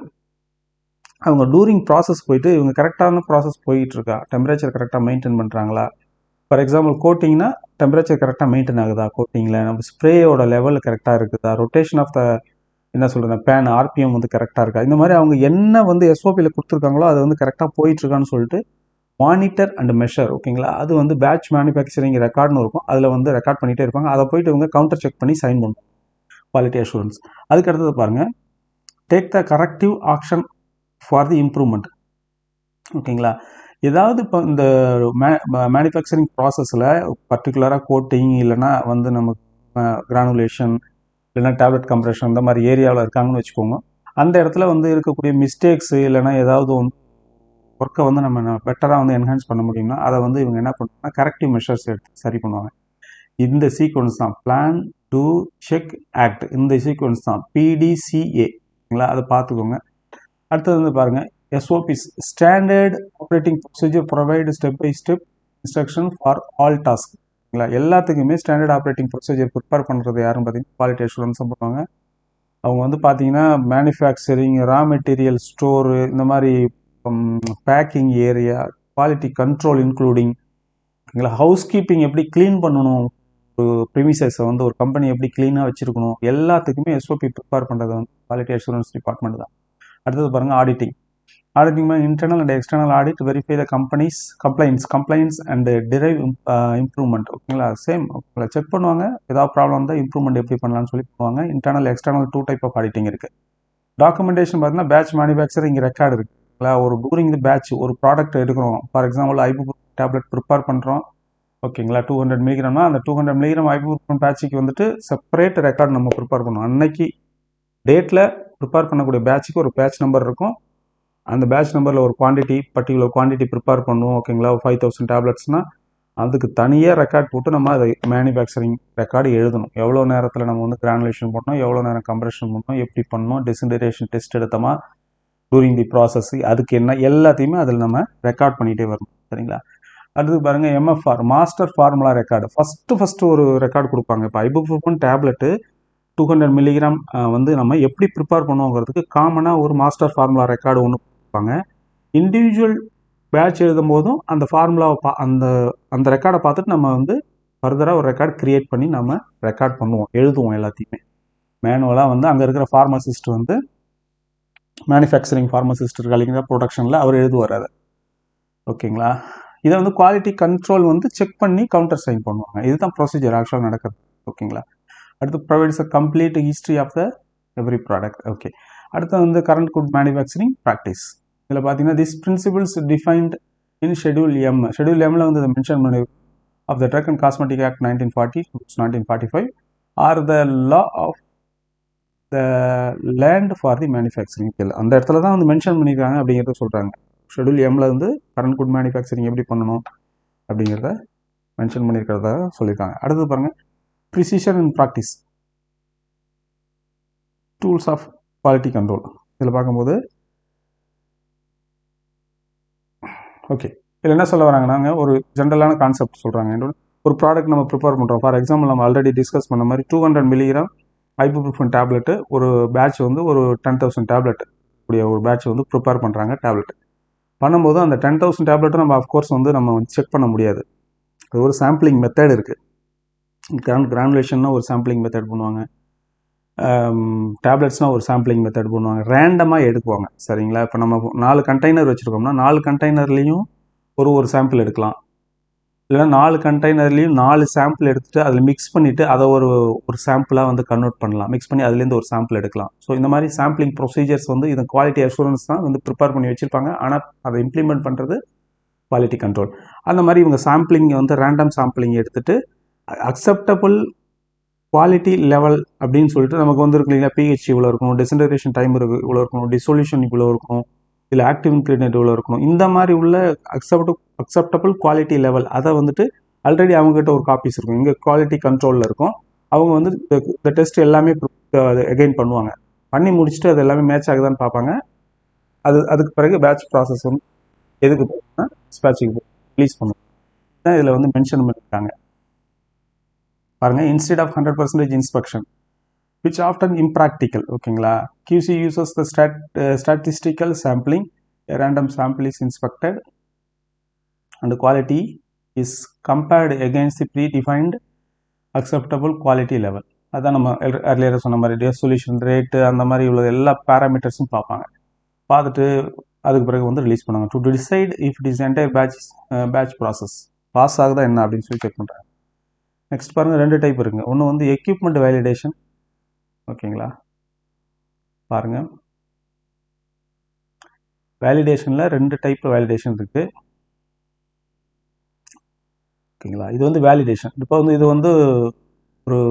அவங்க டூரிங் ப்ராசஸ் போயிட்டு இவங்க கரெக்டான ப்ராசஸ் போயிட்டு இருக்கா, டெம்பரேச்சர் கரெக்டாக மெயின்டைன் பண்ணுறாங்களா. ஃபார் எக்ஸாம்பிள் கோட்டிங்னா டெம்பரேச்சர் கரெக்டாக மெயின்டைன் ஆகுதா கோட்டிங்கில், நம்ம ஸ்ப்ரேயோட லெவல் கரெக்டாக இருக்குதா, ரொட்டேஷன் ஆஃப் த என்ன சொல்கிறது பேன் ஆர்பிஎம் வந்து கரெக்டாக இருக்கா, இந்த மாதிரி அவங்க என்ன வந்து எஸ்ஓபியில் கொடுத்துருக்காங்களோ அது வந்து கரெக்டாக போயிட்டுருக்கான்னு சொல்லிட்டு மானிட்டர் அண்ட் மெஷர். ஓகேங்களா? அது வந்து பேட்ச் மேனுஃபேக்சரிங் ரெக்கார்ட்னு இருக்கும். அதில் வந்து ரெக்கார்ட் பண்ணிகிட்டே இருப்பாங்க. அதை போயிட்டு இவங்க கவுண்டர் செக் பண்ணி சைன் பண்ணுவோம், குவாலிட்டி அஷூரன்ஸ். அதுக்கு அடுத்தது பாருங்கள், take the corrective action for the improvement. ஓகேங்களா? ஏதாவது இப்போ இந்த மேனுஃபேக்சரிங் ப்ராசஸில் பர்டிகுலராக கோட்டிங் இல்லைனா வந்து நம்ம கிரானுலேஷன் இல்லைனா டேப்லெட் கம்ப்ரெஷன் இந்த மாதிரி ஏரியாவில் இருக்காங்கன்னு வச்சுக்கோங்க. அந்த இடத்துல வந்து இருக்கக்கூடிய மிஸ்டேக்ஸு இல்லைனா ஏதாவது வந்து ஒர்க்கை வந்து நம்ம பெட்டராக வந்து என்ஹான்ஸ் பண்ண முடியும்னா அதை வந்து இவங்க என்ன பண்ணுவாங்கன்னா கரெக்டிவ் மெஷர்ஸ் எடுத்து சரி பண்ணுவாங்க. இந்த சீக்வன்ஸ் தான் பிளான், டூ, செக், ஆக்ட். இந்த சீக்வன்ஸ் தான் PDCA. அதை பார்த்துக்கோங்க. அடுத்தது வந்து பாருங்கள், SOPs standard operating procedure provide step by step instruction for all task. எல்லாத்துக்குமே ஸ்டாண்டர்ட் ஆப்ரேட்டிங் ப்ரொசீஜர் ப்ரிப்பேர் பண்ணுறது யாருன்னு பார்த்தீங்கன்னா குவாலிட்டி அஷூரன்ஸ் பண்ணுவாங்க. அவங்க வந்து பார்த்தீங்கன்னா மேனுஃபேக்சரிங், ரா மெட்டீரியல் ஸ்டோரு, இந்த மாதிரி packing area, quality control including housekeeping, எப்படி க்ளீன் பண்ணணும் ஒரு ப்ரிமிசஸை வந்து ஒரு கம்பெனி எப்படி க்ளீனாக வச்சுருக்கணும், எல்லாத்துக்குமே SOP ப்ரிப்பேர் பண்ணுறது வந்து குவாலிட்டி அஷூரன்ஸ் டிபார்ட்மெண்ட் தான். அடுத்தது பாருங்கள் auditing. Auditing internal and external audit, verify the complaints and drive improvement. ஓகேங்களா? சேம் செக் பண்ணுவாங்க, ஏதாவது ப்ராப்ளம் இருந்தால் இம்ப்ரூவ்மெண்ட் எப்படி பண்ணலாம்னு சொல்லி பண்ணுவாங்க. Internal external 2 type of auditing இருக்குது. டாக்குமெண்டேஷன் பார்த்தீங்கன்னா பேட்ச் மேனுஃபேக்சரிங் ரெக்கார்டு இருக்குங்களா, ஒரு டூரிங் தி பேட்ச் ஒரு ப்ராடக்ட் எடுக்கிறோம். For example ibuprofen tablet prepare பண்ணுறோம். ஓகேங்களா? 200 மில்லிகிராம்னா அந்த 200 மில்லிகிராம் ஐபுப்ரோஃபன் பேட்சுக்கு வந்துட்டு செப்பரேட் ரெக்கார்டு நம்ம ப்ரிப்பேர் பண்ணுவோம். அன்னைக்கு டேட்டில் ப்ரிப்பேர் பண்ணக்கூடிய பேட்சுக்கு ஒரு பேட்ச் நம்பர் இருக்கும். அந்த பேட்ச் நம்பரில் ஒரு பர்டிகுலர் குவான்டிட்டி ப்ரிப்பேர் பண்ணுவோம். ஓகேங்களா? 5000 டேப்லெட்ஸ்னால் அதுக்கு தனியாக ரெக்கார்ட் போட்டு நம்ம அதை மேனுஃபேக்சரிங் ரெக்கார்டு எழுதணும். எவ்வளோ நேரத்தில் நம்ம வந்து கிரானுலேஷன் பண்ணோம், எவ்வளோ நேரம் கம்ப்ரெஷன் பண்ணோம், எப்படி பண்ணோம், டிசின்டரேஷன் டெஸ்ட் எடுத்தோமா, டூரிங் தி ப்ராசஸ், அதுக்கு என்ன எல்லாத்தையுமே அதில் நம்ம ரெக்கார்ட் பண்ணிகிட்டே வரணும். சரிங்களா? அடுத்து பாருங்கள் MFR master formula record. First ஒரு ரெக்கார்டு கொடுப்பாங்க. இப்போ ஐபுப்ரோஃபன் டேப்லெட்டு 200 மில்லிகிராம் வந்து நம்ம எப்படி ப்ரிப்பேர் பண்ணுவோங்கிறதுக்கு காமனாக ஒரு மாஸ்டர் ஃபார்முலா ரெக்கார்டு ஒன்று கொடுப்பாங்க. இண்டிவிஜுவல் பேட்ச் எழுதும் போதும் அந்த ஃபார்முலாவை அந்த ரெக்கார்டை பார்த்துட்டு நம்ம வந்து ஃபர்தராக ஒரு ரெக்கார்டு கிரியேட் பண்ணி நம்ம ரெக்கார்ட் பண்ணுவோம், எழுதுவோம். எல்லாத்தையுமே மேனுவலாக வந்து அங்கே இருக்கிற ஃபார்மசிஸ்ட் வந்து மேனுஃபேக்சரிங் ஃபார்மசிஸ்ட் இருக்காங்க ப்ரொடக்ஷனில், அவர் எழுதுவார் அதை. ஓகேங்களா? இதை வந்து குவாலிட்டி கண்ட்ரோல் வந்து செக் பண்ணி கவுண்டர் சைன் பண்ணுவாங்க. இதுதான் ப்ரொசீஜர் ஆக்சுவலாக நடக்கிறது. ஓகேங்களா? அடுத்து provides a complete history of the every product. Okay. அடுத்து வந்து கரண்ட் குட் மேனுஃபேக்சரிங் ப்ராக்டிஸ். இதில் பார்த்தீங்கன்னா this principles defined in schedule M. Schedule எம்மில் வந்து இதை மென்ஷன் பண்ணி of the drug and cosmetic act 1940 1945 are the law of the land for the manufacturing. அந்த இடத்துல தான் வந்து மென்ஷன் பண்ணியிருக்காங்க அப்படிங்கிறத சொல்கிறாங்க. ஷெடியூல் எம்மில் வந்து கரண்ட் குட் மேனுஃபேக்சரிங் எப்படி பண்ணணும் அப்படிங்கிறத மென்ஷன் பண்ணியிருக்கிறதா சொல்லியிருக்காங்க. அடுத்தது பாருங்கள் precision in practice, tools of quality control. இதில் பார்க்கும்போது ஓகே, இதில் என்ன சொல்ல வராங்கன்னாங்க ஒரு ஜென்ரலான கான்செப்ட் சொல்கிறாங்க. ஒரு ப்ராடக்ட் நம்ம ப்ரிப்பேர் பண்ணுறோம். ஃபார் எக்ஸாம்பிள் நம்ம ஆல்ரெடி டிஸ்கஸ் பண்ண மாதிரி 200 மில்லிகிராம் ஐபுப்ரோஃபன் டேப்லெட்டு ஒரு பேட்ச் வந்து ஒரு 10,000 டேப்லெட் கூடிய ஒரு பேட்ச் வந்து ப்ரிப்பேர் பண்ணுறாங்க. டேப்லெட் பண்ணும்போது அந்த 10,000 டேப்லெட்டும் நம்ம அஃப்கோர்ஸ் வந்து நம்ம வந்து செக் பண்ண முடியாது. அது ஒரு சாம்பிளிங் மெத்தட் இருக்குது. கிரானுலேஷன்னா ஒரு சாம்பிளிங் மெத்தட் பண்ணுவாங்க. டேப்லெட்ஸ்னால் ஒரு சாம்பிளிங் மெத்தட் பண்ணுவாங்க, ரேண்டமாக எடுக்குவாங்க. சரிங்களா? இப்போ நம்ம 4 கண்டெய்னர் வச்சுருக்கோம்னா 4 கண்டெய்னர்லேயும் ஒரு சாம்பிள் எடுக்கலாம். இல்லைனா 4 கண்டெய்னர்லேயும் 4 சாம்பிள் எடுத்துகிட்டு அதில் மிக்ஸ் பண்ணிவிட்டு அதை ஒரு சாம்பிளாக வந்து கன்வெர்ட் பண்ணலாம். மிக்ஸ் பண்ணி அதுலேருந்து ஒரு சாம்பிள் எடுக்கலாம். ஸோ இந்த மாதிரி சாம்பிளிங் ப்ரொசீஜர்ஸ் வந்து இது குவாலிட்டி அஷூரன்ஸ் தான் வந்து ப்ரிப்பேர் பண்ணி வச்சுருப்பாங்க. ஆனால் அதை இம்ப்ளிமெண்ட் பண்ணுறது குவாலிட்டி கண்ட்ரோல். அந்த மாதிரி இவங்க சாம்பிளிங் வந்து ரேண்டம் சாம்பிளிங் எடுத்துகிட்டு அக்செப்டபுள் குவாலிட்டி லெவல் அப்படின்னு சொல்லிட்டு நமக்கு வந்து இருக்கு இல்லைங்களா, பிஹெச் இவ்வளோ இருக்கணும், டிசன்டரேஷன் டைம் இவ்வளோ இருக்கணும், டிசொல்யூஷன் இவ்வளோ இருக்கணும், இல்லை ஆக்டிவ் இன்கிரிடியன்ட் இவ்வளோ இருக்கணும், இந்த மாதிரி உள்ள அக்செப்டபுள் குவாலிட்டி லெவல் அதை வந்துட்டு ஆல்ரெடி அவங்ககிட்ட ஒரு காப்பீஸ் இருக்கும், இங்கே குவாலிட்டி கண்ட்ரோலில் இருக்கும். அவங்க வந்து இந்த டெஸ்ட் எல்லாமே எகைன் பண்ணுவாங்க. பண்ணி முடிச்சுட்டு அது எல்லாமே மேட்ச் ஆகுதான்னு பார்ப்பாங்க. அதுக்கு பிறகு பேட்ச் ப்ராசஸ் வந்து எதுக்கு போகுதுன்னா டிஸ்பேட்சிங் ரிலீஸ் பண்ணுவாங்க. தான் இதில் வந்து மென்ஷன் பண்ணியிருக்காங்க பாருங்கள். Instead of 100% inspection which often impractical. ஓகேங்களா? QC uses the statistical sampling. A random sample is inspected and quality is compared against the predefined acceptable quality level. அதான் நம்ம earlier சொன்ன மாதிரி resolution rate அந்த மாதிரி உள்ள எல்லா பேராமீட்டர்ஸும் பார்ப்பாங்க. பார்த்துட்டு அதுக்கு பிறகு வந்து ரிலீஸ் பண்ணுவாங்க. To decide if it is entire batch process pass ஆகுதா என்ன அப்படின்னு சொல்லி செக் பண்ணுறாங்க. நெக்ஸ்ட் பாருங்கள், 2 டைப் இருக்குங்க. ஒன்று வந்து எக்யூப்மெண்ட் வேலிடேஷன். ஓகேங்களா? பாருங்கள், வேலிடேஷனில் 2 டைப் வேலிடேஷன் இருக்குது. ஓகேங்களா? இது வந்து வேலிடேஷன். இப்போ வந்து இது வந்து ஒரு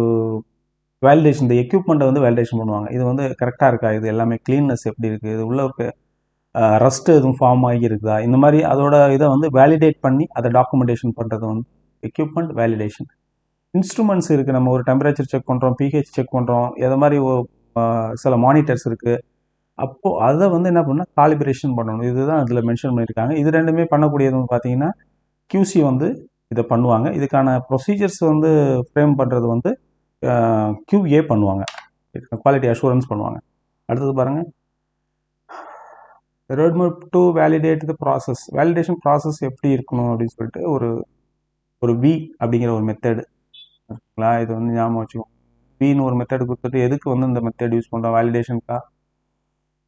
வேலிடேஷன், இந்த எக்யூப்மெண்ட்டை வந்து வேலிடேஷன் பண்ணுவாங்க. இது வந்து கரெக்டாக இருக்கா, இது எல்லாமே க்ளீன்னஸ் எப்படி இருக்குது, இது உள்ள ஒரு ரஸ்ட்டு எதுவும் ஃபார்ம் ஆகி இருக்குதா, இந்த மாதிரி அதோட இதை வந்து வேலிடேட் பண்ணி அதை டாக்குமெண்டேஷன் பண்ணுறது வந்து எக்யூப்மெண்ட் வேலிடேஷன். இன்ஸ்ட்ருமெண்ட்ஸ் இருக்குது. நம்ம ஒரு டெம்பரேச்சர் செக் பண்ணுறோம், பிஹெச் செக் பண்ணுறோம், எதை மாதிரி சில மானிட்டர்ஸ் இருக்குது. அப்போது அதை வந்து என்ன பண்ணால் காலிபரேஷன் பண்ணணும். இதுதான் அதில் மென்ஷன் பண்ணியிருக்காங்க. இது ரெண்டுமே பண்ணக்கூடியது பார்த்தீங்கன்னா QC வந்து இதை பண்ணுவாங்க. இதுக்கான ப்ரொசீஜர்ஸ் வந்து ஃப்ரேம் பண்ணுறது வந்து QA பண்ணுவாங்க, குவாலிட்டி அஷூரன்ஸ் பண்ணுவாங்க. அடுத்தது பாருங்கள், roadmap to validate the process. Validation process எப்படி இருக்கணும் அப்படின்னு சொல்லிட்டு ஒரு V அப்படிங்கிற ஒரு மெத்தடு இருக்குங்களா, இது வந்து ஞாபகம் வச்சுக்கோங்க. Vன்னு ஒரு மெத்தட் கொடுத்துட்டு எதுக்கு வந்து இந்த மெத்தட் யூஸ் பண்ணுறோம், வேலிடேஷனுக்கா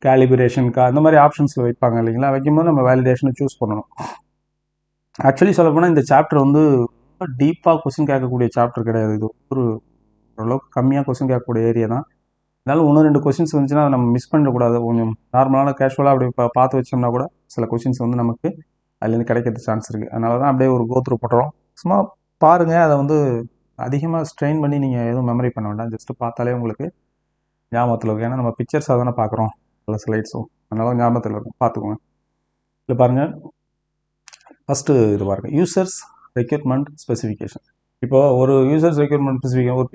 கேலிபிரேஷனுக்கா அந்த மாதிரி ஆப்ஷன்ஸில் வைப்பாங்க இல்லைங்களா. வைக்கும்போது நம்ம வேலிடேஷனை சூஸ் பண்ணணும். ஆக்சுவலி சொல்ல போனால் இந்த சாப்டர் வந்து ரொம்ப டீப்பாக கொஸ்டின் கேட்கக்கூடிய சாப்டர் கிடையாது. இது ஓரளவுக்கு கம்மியாக கொஸ்டின் கேட்கக்கூடிய ஏரியா தான். அதனால 1-2 கொஸ்டின்ஸ் வந்துச்சுன்னா நம்ம மிஸ் பண்ணிடக்கூடாது. கொஞ்சம் நார்மலான கேஷுவலாக அப்படி பார்த்து வச்சோம்னா கூட சில கொஸ்டின்ஸ் வந்து நமக்கு அதுலேருந்து கிடைக்கிறது சான்ஸ் இருக்குது. அதனால தான் அப்படியே ஒரு கோத்ரூ பண்ணுறோம். சும்மா பாருங்கள், அதை வந்து அதிகமாக ஸ்ட்ரெயின் பண்ணி நீங்கள் எதுவும் மெமரி பண்ண வேண்டாம். ஜஸ்ட்டு பார்த்தாலே உங்களுக்கு ஞாபகத்தில் இருக்கும். ஏன்னா நம்ம பிக்சர்ஸாக தானே பார்க்குறோம் எல்லா ஸ்லைட்ஸும், அதனால ஞாபகத்தில் இருக்கும், பார்த்துக்கோங்க. இல்லை பாருங்கள், ஃபஸ்ட்டு இது பாருங்கள், யூசர்ஸ் ரெக்யூர்மெண்ட் ஸ்பெசிஃபிகேஷன். இப்போது ஒரு யூசர்ஸ் ரெக்யூர்மெண்ட் ஸ்பெசிஃபிகேஷன், ஒரு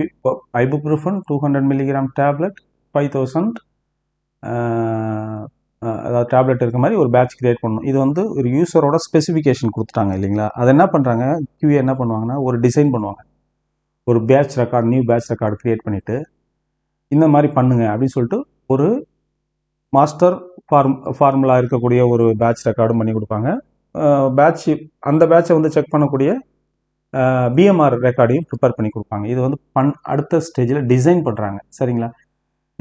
ஐபுப்ரூஃபன் 200 mg டேப்லெட் 5000 அதாவது டேப்லெட் இருக்க மாதிரி ஒரு பேட்ச் கிரியேட் பண்ணணும். இது வந்து ஒரு யூசரோட ஸ்பெசிஃபிகேஷன் கொடுத்துட்டாங்க இல்லைங்களா. அதை என்ன பண்ணுறாங்க, QA என்ன பண்ணுவாங்கன்னா ஒரு டிசைன் பண்ணுவாங்க, ஒரு batch record, new batch record create பண்ணிவிட்டு இந்த மாதிரி பண்ணுங்க அப்படின்னு சொல்லிட்டு ஒரு மாஸ்டர் ஃபார்முலா இருக்கக்கூடிய ஒரு பேட்ச் ரெக்கார்டும் பண்ணி கொடுப்பாங்க. அந்த பேட்சை வந்து செக் பண்ணக்கூடிய BMR ரெக்கார்டையும் ப்ரிப்பேர் பண்ணி கொடுப்பாங்க. இது வந்து அடுத்த ஸ்டேஜில் டிசைன் பண்ணுறாங்க. சரிங்களா?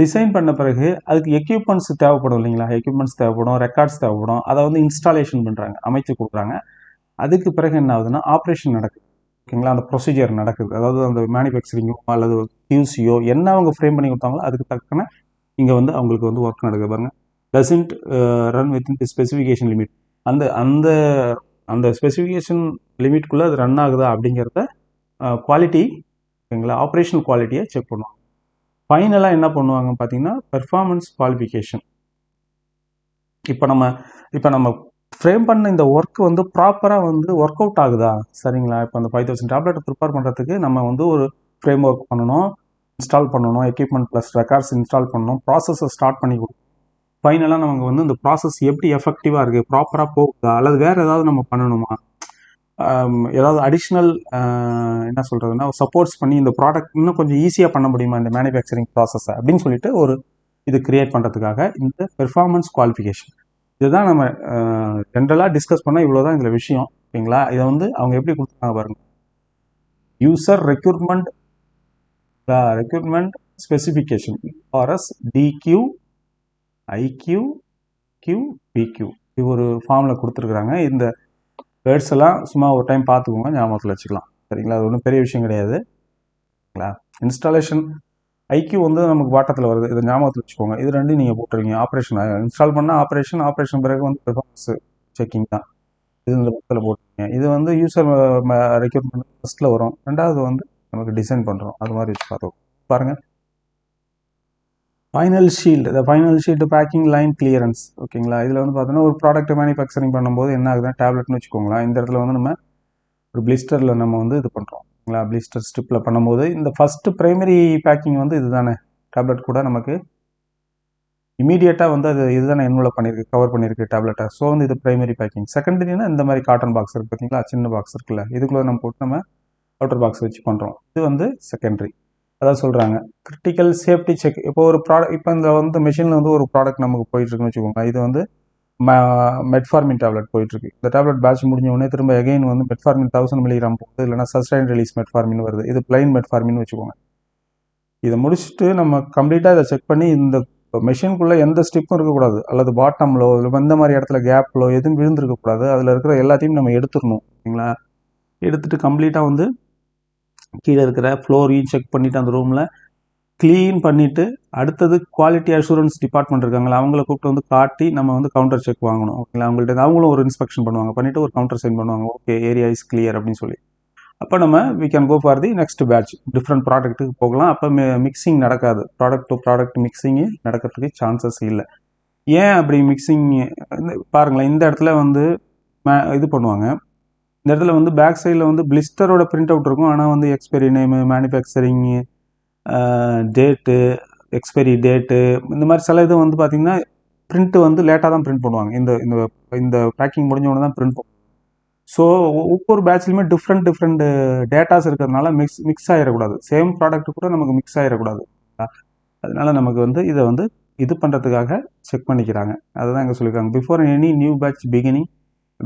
டிசைன் பண்ண பிறகு அதுக்கு எக்யூப்மெண்ட்ஸ் தேவைப்படும் இல்லைங்களா, எக்யூப்மெண்ட்ஸ் தேவைப்படும், ரெக்கார்ட்ஸ் தேவைப்படும். அதை வந்து இன்ஸ்டாலேஷன் பண்ணுறாங்க, அமைச்சு கொடுக்குறாங்க. அதுக்கு பிறகு என்ன ஆகுதுன்னா ஆப்ரேஷன் நடக்குது. ஓகேங்களா? அந்த ப்ரொசீஜர் நடக்குது. அதாவது அந்த மேனுஃபேக்சரிங்கோ அல்லது QCயோ என்ன அவங்க ஃப்ரேம் பண்ணி கொடுத்தாங்களோ அதுக்கு தக்கன இங்கே வந்து அவங்களுக்கு வந்து ஒர்க் நடக்குது. பாருங்க, doesn't run within the specification limit. அந்த அந்த அந்த ஸ்பெசிஃபிகேஷன் லிமிட்குள்ளே அது ரன் ஆகுதா அப்படிங்கிறத குவாலிட்டி, ஓகேங்களா, ஆப்ரேஷனல் குவாலிட்டியை செக் பண்ணுவாங்க. ஃபைனலாக என்ன பண்ணுவாங்க பார்த்தீங்கன்னா பெர்ஃபார்மன்ஸ் குவாலிஃபிகேஷன். இப்போ நம்ம ஃப்ரேம் பண்ண இந்த ஒர்க் வந்து ப்ராப்பராக வந்து ஒர்க் அவுட் ஆகுதா, சரிங்களா. இப்போ அந்த 5000 டேப்லெட் ப்ரிப்பேர் பண்ணுறதுக்கு நம்ம வந்து ஒரு ஃப்ரேம் ஒர்க் பண்ணணும், இன்ஸ்டால் பண்ணணும், எக்யூப்மெண்ட் ப்ளஸ் ரெக்கார்ட்ஸ் இன்ஸ்டால் பண்ணணும், ப்ராசஸை ஸ்டார்ட் பண்ணி கொடுக்கணும். ஃபைனலாக நமக்கு வந்து இந்த ப்ராசஸ் எப்படி எஃபெக்டிவாக இருக்குது, ப்ராப்பராக போகுதா, அல்லது வேறு ஏதாவது நம்ம பண்ணணுமா, ஏதாவது அடிஷ்னல் என்ன சொல்கிறதுனா சப்போர்ட்ஸ் பண்ணி இந்த ப்ராடக்ட் இன்னும் கொஞ்சம் ஈஸியாக பண்ண முடியுமா இந்த மேனுஃபேக்சரிங் ப்ராசஸை அப்படின்னு சொல்லிட்டு ஒரு இது கிரியேட் பண்ணுறதுக்காக இந்த பெர்ஃபார்மன்ஸ் குவாலிஃபிகேஷன். இதுதான் நம்ம ஜென்ரலாக டிஸ்கஸ் பண்ணால் இவ்வளோ தான் இதில் விஷயம். ஓகேங்களா? இதை வந்து அவங்க எப்படி கொடுத்தாங்க பாருங்கள். User requirement specification RS DQ IQ Q PQ இது ஒரு ஃபார்மில் கொடுத்துருக்குறாங்க. இந்த வேர்ட்ஸ் எல்லாம் சும்மா ஒரு டைம் பார்த்துக்கோங்க, ஞாபகத்தில் வச்சுக்கலாம். சரிங்களா? அது ஒன்றும் பெரிய விஷயம் கிடையாது. சரிங்களா? இன்ஸ்டாலேஷன் ஐக்யூ வந்து நமக்கு வாட்டத்தில் வருது, இதை ஞாபகத்தில் வச்சுக்கோங்க. இது ரெண்டும் நீங்கள் போட்டுருவீங்க. ஆப்ரேஷன் இன்ஸ்டால் பண்ணால் ஆப்ரேஷன் பிறகு வந்து பெர்ஃபார்மன்ஸ் செக்கிங் தான். இது இந்த பக்கத்தில் போட்டுருங்க. இது வந்து யூசர் ரெக்யூர்மெண்ட் ஃபஸ்ட்டில் வரும், ரெண்டாவது வந்து நமக்கு டிசைன் பண்ணுறோம், அது மாதிரி வச்சு பார்த்துக்கோங்க. பாருங்கள், ஃபைனல் ஷீல்டு, இந்த final shield packing line clearance. ஓகேங்களா? இதில் வந்து பார்த்தோன்னா ஒரு ப்ராடக்ட் மேனுஃபேக்சரிங் பண்ணும்போது என்ன ஆகுதுன்னா, டேப்லெட்னு வச்சுக்கோங்களேன். இந்த இடத்துல வந்து நம்ம ஒரு பிளிஸ்டரில் நம்ம வந்து இது பண்ணுறோம். ஓகேங்களா? பிளிஸ்டர் ஸ்ட்ரிப்பில் பண்ணும்போது இந்த ஃபஸ்ட்டு ப்ரைமரி பேக்கிங் வந்து இது தானே, டேப்லெட் கூட நமக்கு இமீடியட்டாக வந்து அது இதுதானே என்வலப் பண்ணியிருக்கு, கவர் பண்ணியிருக்கு டேப்லெட்டை. ஸோ வந்து இது ப்ரைமரி பேக்கிங். செகண்டரினா இந்த மாதிரி காட்டன் பாக்ஸ் இருக்குது பார்த்தீங்களா, சின்ன பாக்ஸ் இருக்குல்ல, இதுக்குள்ளே நம்ம போட்டு நம்ம அவுட்டர் பாக்ஸ் வச்சு பண்ணுறோம். இது வந்து செகண்டரி. அதான் சொல்கிறாங்க கிரிட்டிக்கல் சேஃப்டி செக். இப்போ ஒரு ப்ராடக்ட், இப்போ இந்த வந்து மிஷினில் வந்து ஒரு ப்ராடக்ட் நமக்கு போயிட்டுருக்குன்னு வச்சுக்கோங்க. இது வந்து மெட்ஃபார்மின் டேப்லெட் போயிட்டுருக்கு. இந்த டேப்லெட் பேட்ச் முடிஞ்ச உடனே திரும்ப எகைன் வந்து மெட்ஃபார்மின் 1000 மில்லிகிராம் போகுது, இல்லைனா சஸ்டைன் ரிலீஸ் மெட்ஃபார்மின் வருது. இது பிளைன் மெட்ஃபார்மின் வச்சுக்கோங்க. இதை முடிச்சுட்டு நம்ம கம்ப்ளீட்டாக இதை செக் பண்ணி இந்த மெஷினுக்குள்ளே எந்த ஸ்டிப்பும் இருக்கக்கூடாது, அல்லது பாட்டம்லோ இந்த மாதிரி இடத்துல கேப்லோ எதுவும் விழுந்துருக்கக்கூடாது. அதில் இருக்கிற எல்லாத்தையும் நம்ம எடுத்துடணும். ஓகேங்களா? எடுத்துகிட்டு கம்ப்ளீட்டாக வந்து கீழே இருக்கிற ஃப்ளோரையும் செக் பண்ணிவிட்டு அந்த ரூமில் க்ளீன் பண்ணிவிட்டு, அடுத்தது குவாலிட்டி அஷூரன்ஸ் டிபார்ட்மெண்ட் இருக்காங்களா, அவங்கள கூப்பிட்டு வந்து காட்டி நம்ம வந்து கவுண்டர் செக் வாங்கணும். ஓகேங்களா? அவங்கள்ட்ட அவங்களும் ஒரு இன்ஸ்பெக்ஷன் பண்ணுவாங்க, பண்ணிவிட்டு ஒரு கவுண்டர் சைன் பண்ணுவாங்க, ஓகே ஏரியா இஸ் கிளியர் அப்படின்னு சொல்லி. அப்போ நம்ம we can go for the next batch, different ப்ராடக்ட்டுக்கு போகலாம். அப்போ மிக்சிங் நடக்காது, ப்ராடக்ட் டு ப்ராடக்ட் மிக்சிங்கு நடக்கிறதுக்கு சான்சஸ் இல்லை. ஏன் அப்படி மிக்சிங் பாருங்களேன், இந்த இடத்துல வந்து இது பண்ணுவாங்க. இந்த இடத்துல வந்து பேக் சைடில் வந்து பிளிஸ்டரோட பிரிண்ட் அவுட் இருக்கும், ஆனால் வந்து expiry name, manufacturing date, expiry date, இந்த மாதிரி சில இது வந்து பார்த்திங்கன்னா பிரிண்ட்டு வந்து லேட்டாக தான் பிரிண்ட் பண்ணுவாங்க. இந்த இந்த இந்த பேக்கிங் முடிஞ்ச உடனே தான் பிரிண்ட் பண்ணுவாங்க. ஸோ ஒவ்வொரு பேட்ச்லையுமே டிஃப்ரெண்ட் டேட்டாஸ் இருக்கிறதுனால மிக்ஸ் ஆகிடக்கூடாது. சேம் ப்ராடக்ட் கூட நமக்கு மிக்ஸ் ஆகிடக்கூடாது. அதனால நமக்கு வந்து இதை வந்து இது பண்ணுறதுக்காக செக் பண்ணிக்கிறாங்க. அதுதான் இங்கே சொல்லியிருக்காங்க. Before any new batch beginning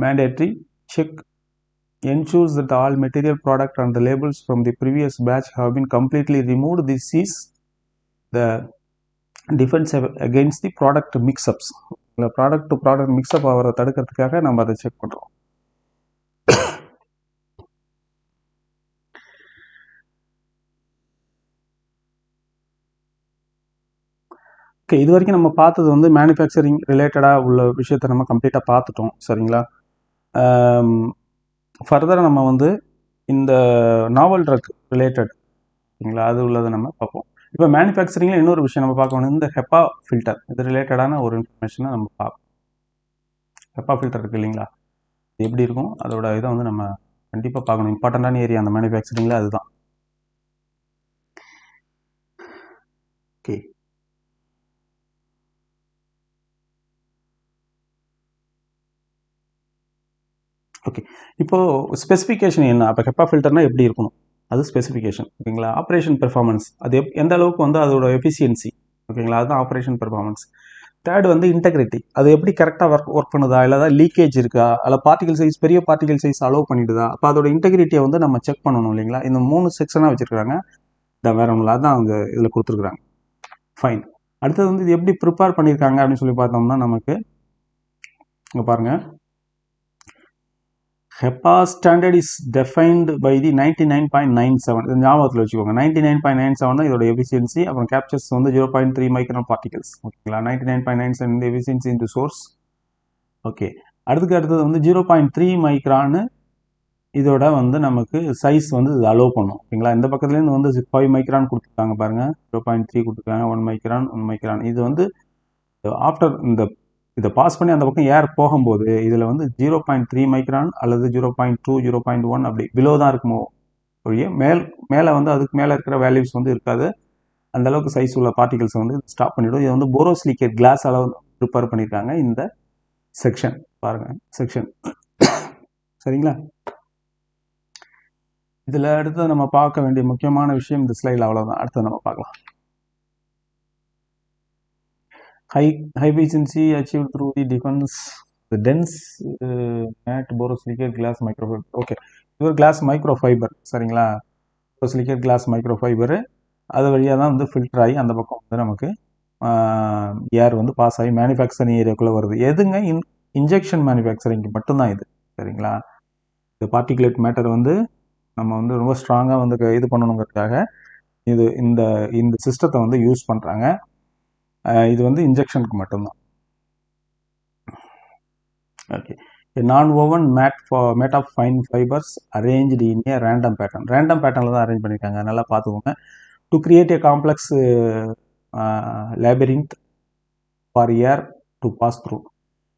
mandatory check ensures that all material product and the labels from the previous batch have been completely removed. This is the defense against the product mix-ups. Product to product mix up ஆகிறத தடுக்கிறதுக்காக நம்ம அதை check பண்ணுறோம். Okay, இது வரைக்கும் நம்ம பார்த்தது வந்து மேனுஃபேக்சரிங் ரிலேட்டடாக உள்ள விஷயத்தை நம்ம கம்ப்ளீட்டாக பார்த்துட்டோம். சரிங்களா? ஃபர்தராக நம்ம வந்து இந்த நாவல் ட்ரக் ரிலேட்டட், சரிங்களா, அது உள்ளதை நம்ம பார்ப்போம். இப்போ மேனுஃபேக்சரிங்கில் இன்னொரு விஷயம் நம்ம பார்க்கணும், இந்த ஹெப்பா ஃபில்டர், இது ரிலேட்டடான ஒரு இன்ஃபர்மேஷனை நம்ம பார்ப்போம். ஹெப்பா ஃபில்டர் இருக்குது இல்லைங்களா, எப்படி இருக்கும், அதோட இதை வந்து நம்ம கண்டிப்பாக பார்க்கணும். இம்பார்ட்டண்ட்டான ஏரியா அந்த மேனுஃபேக்சரிங்கில் அதுதான். ஓகே, ஓகே, இப்போது ஸ்பெசிஃபிகேஷன் என்ன, அப்போ ஹெப்பா ஃபில்டர்னால் எப்படி இருக்கணும், அது ஸ்பெசிஃபிகேஷன். ஓகேங்களா? ஆப்ரேஷன் பெர்ஃபார்மன்ஸ், அது எந்த அளவுக்கு வந்து அதோட எஃபிஷியன்சி. ஓகேங்களா? அதுதான் ஆப்ரேஷன் பெர்ஃபார்மன்ஸ். தேர்ட் வந்து இன்டெகிரிட்டி, அது எப்படி கரெக்டாக ஒர்க் பண்ணுதா, இல்லை தான் லீக்கேஜ் இருக்கா, அதில் பார்ட்டிகல் சைஸ் பெரிய பார்ட்டிகல் சைஸ் அலோவ் பண்ணிடுதா, அப்போ அதோட இன்டெகிரிட்டியை வந்து நம்ம செக் பண்ணணும் இல்லைங்களா? இந்த 3 செக்ஷனாக வச்சுருக்காங்க. இந்த வேற ஒன்றும் இல்லை, அதுதான் அவங்க இதில் கொடுத்துருக்குறாங்க. ஃபைன். அடுத்தது வந்து இது எப்படி ப்ரிப்பேர் பண்ணியிருக்காங்க அப்படின்னு சொல்லி பார்த்தோம்னா, நமக்கு இங்கே பாருங்கள், HEPA standard is defined by the 99.97. இது ஞாபகத்தில் வச்சுக்கோங்க. 99.97 தான் இதோட எஃபிஷியன்சி. அப்புறம் கேப்சர்ஸ் வந்து 0.3 மைக்ரான் பார்ட்டிகல்ஸ். ஓகேங்களா? 99.97 இந்த efficiency in the source. Okay, அடுத்தது வந்து 0.3 மைக்ரானு இதோட வந்து நமக்கு சைஸ் வந்து இது அலோவ் பண்ணும். ஓகேங்களா? இந்த பக்கத்துலேருந்து வந்து 5 மைக்ரான் கொடுத்துருக்காங்க பாருங்கள், 0.3 கொடுத்துருக்காங்க, 1 மைக்ரான். இது வந்து ஆஃப்டர் இதை பாஸ் பண்ணி அந்த பக்கம் ஏர் போகும்போது இதில் வந்து 0.3 மைக்ரான் அல்லது 0.2 0.1 அப்படி பிலோ தான் இருக்குமோ ஒழிய மேலே வந்து அதுக்கு மேலே இருக்கிற வேல்யூஸ் வந்து இருக்காது. அந்தளவுக்கு சைஸ் உள்ள பார்ட்டிகல்ஸ் வந்து ஸ்டாப் பண்ணிவிடும். இது வந்து போரோசிலிகேட் கிளாஸ் அளவு ப்ரிப்பேர் பண்ணியிருக்காங்க இந்த செக்ஷன். பாருங்கள் செக்ஷன், சரிங்களா? இதில் அடுத்து நம்ம பார்க்க வேண்டிய முக்கியமான விஷயம் இந்த ஸ்லைடில் அவ்வளோதான். அடுத்து நம்ம பார்க்கலாம். High efficiency achieved through the dense matte borosilicate glass microfiber. Okay, இது ஒரு கிளாஸ் மைக்ரோஃபைபர். சரிங்களா? borosilicate glass microfiber. அது வழியாக தான் வந்து ஃபில்டர் ஆகி அந்த பக்கம் வந்து நமக்கு ஏர் வந்து பாஸ் ஆகி மேனுஃபேக்சரிங் ஏரியாக்குள்ளே வருது. எதுங்க இன்ஜெக்ஷன் மேனுஃபேக்சரிங்க்கு மட்டும்தான் இது, சரிங்களா? இந்த பார்ட்டிகுலேட் மேட்டர் வந்து நம்ம வந்து ரொம்ப ஸ்ட்ராங்காக வந்து இது பண்ணணுங்கிறதுக்காக இது இந்த இந்த சிஸ்டத்தை வந்து யூஸ் பண்ணுறாங்க. இது வந்து இன்ஜெக்ஷனுக்கு மட்டும்தான். ஓகே, நான்-woven mat of fine fibers arranged in a random pattern. Random பேட்டர்னில் தான் அரேஞ்ச் பண்ணியிருக்காங்க, நல்லா பார்த்துக்கோங்க. To create a complex labyrinth for air to pass through.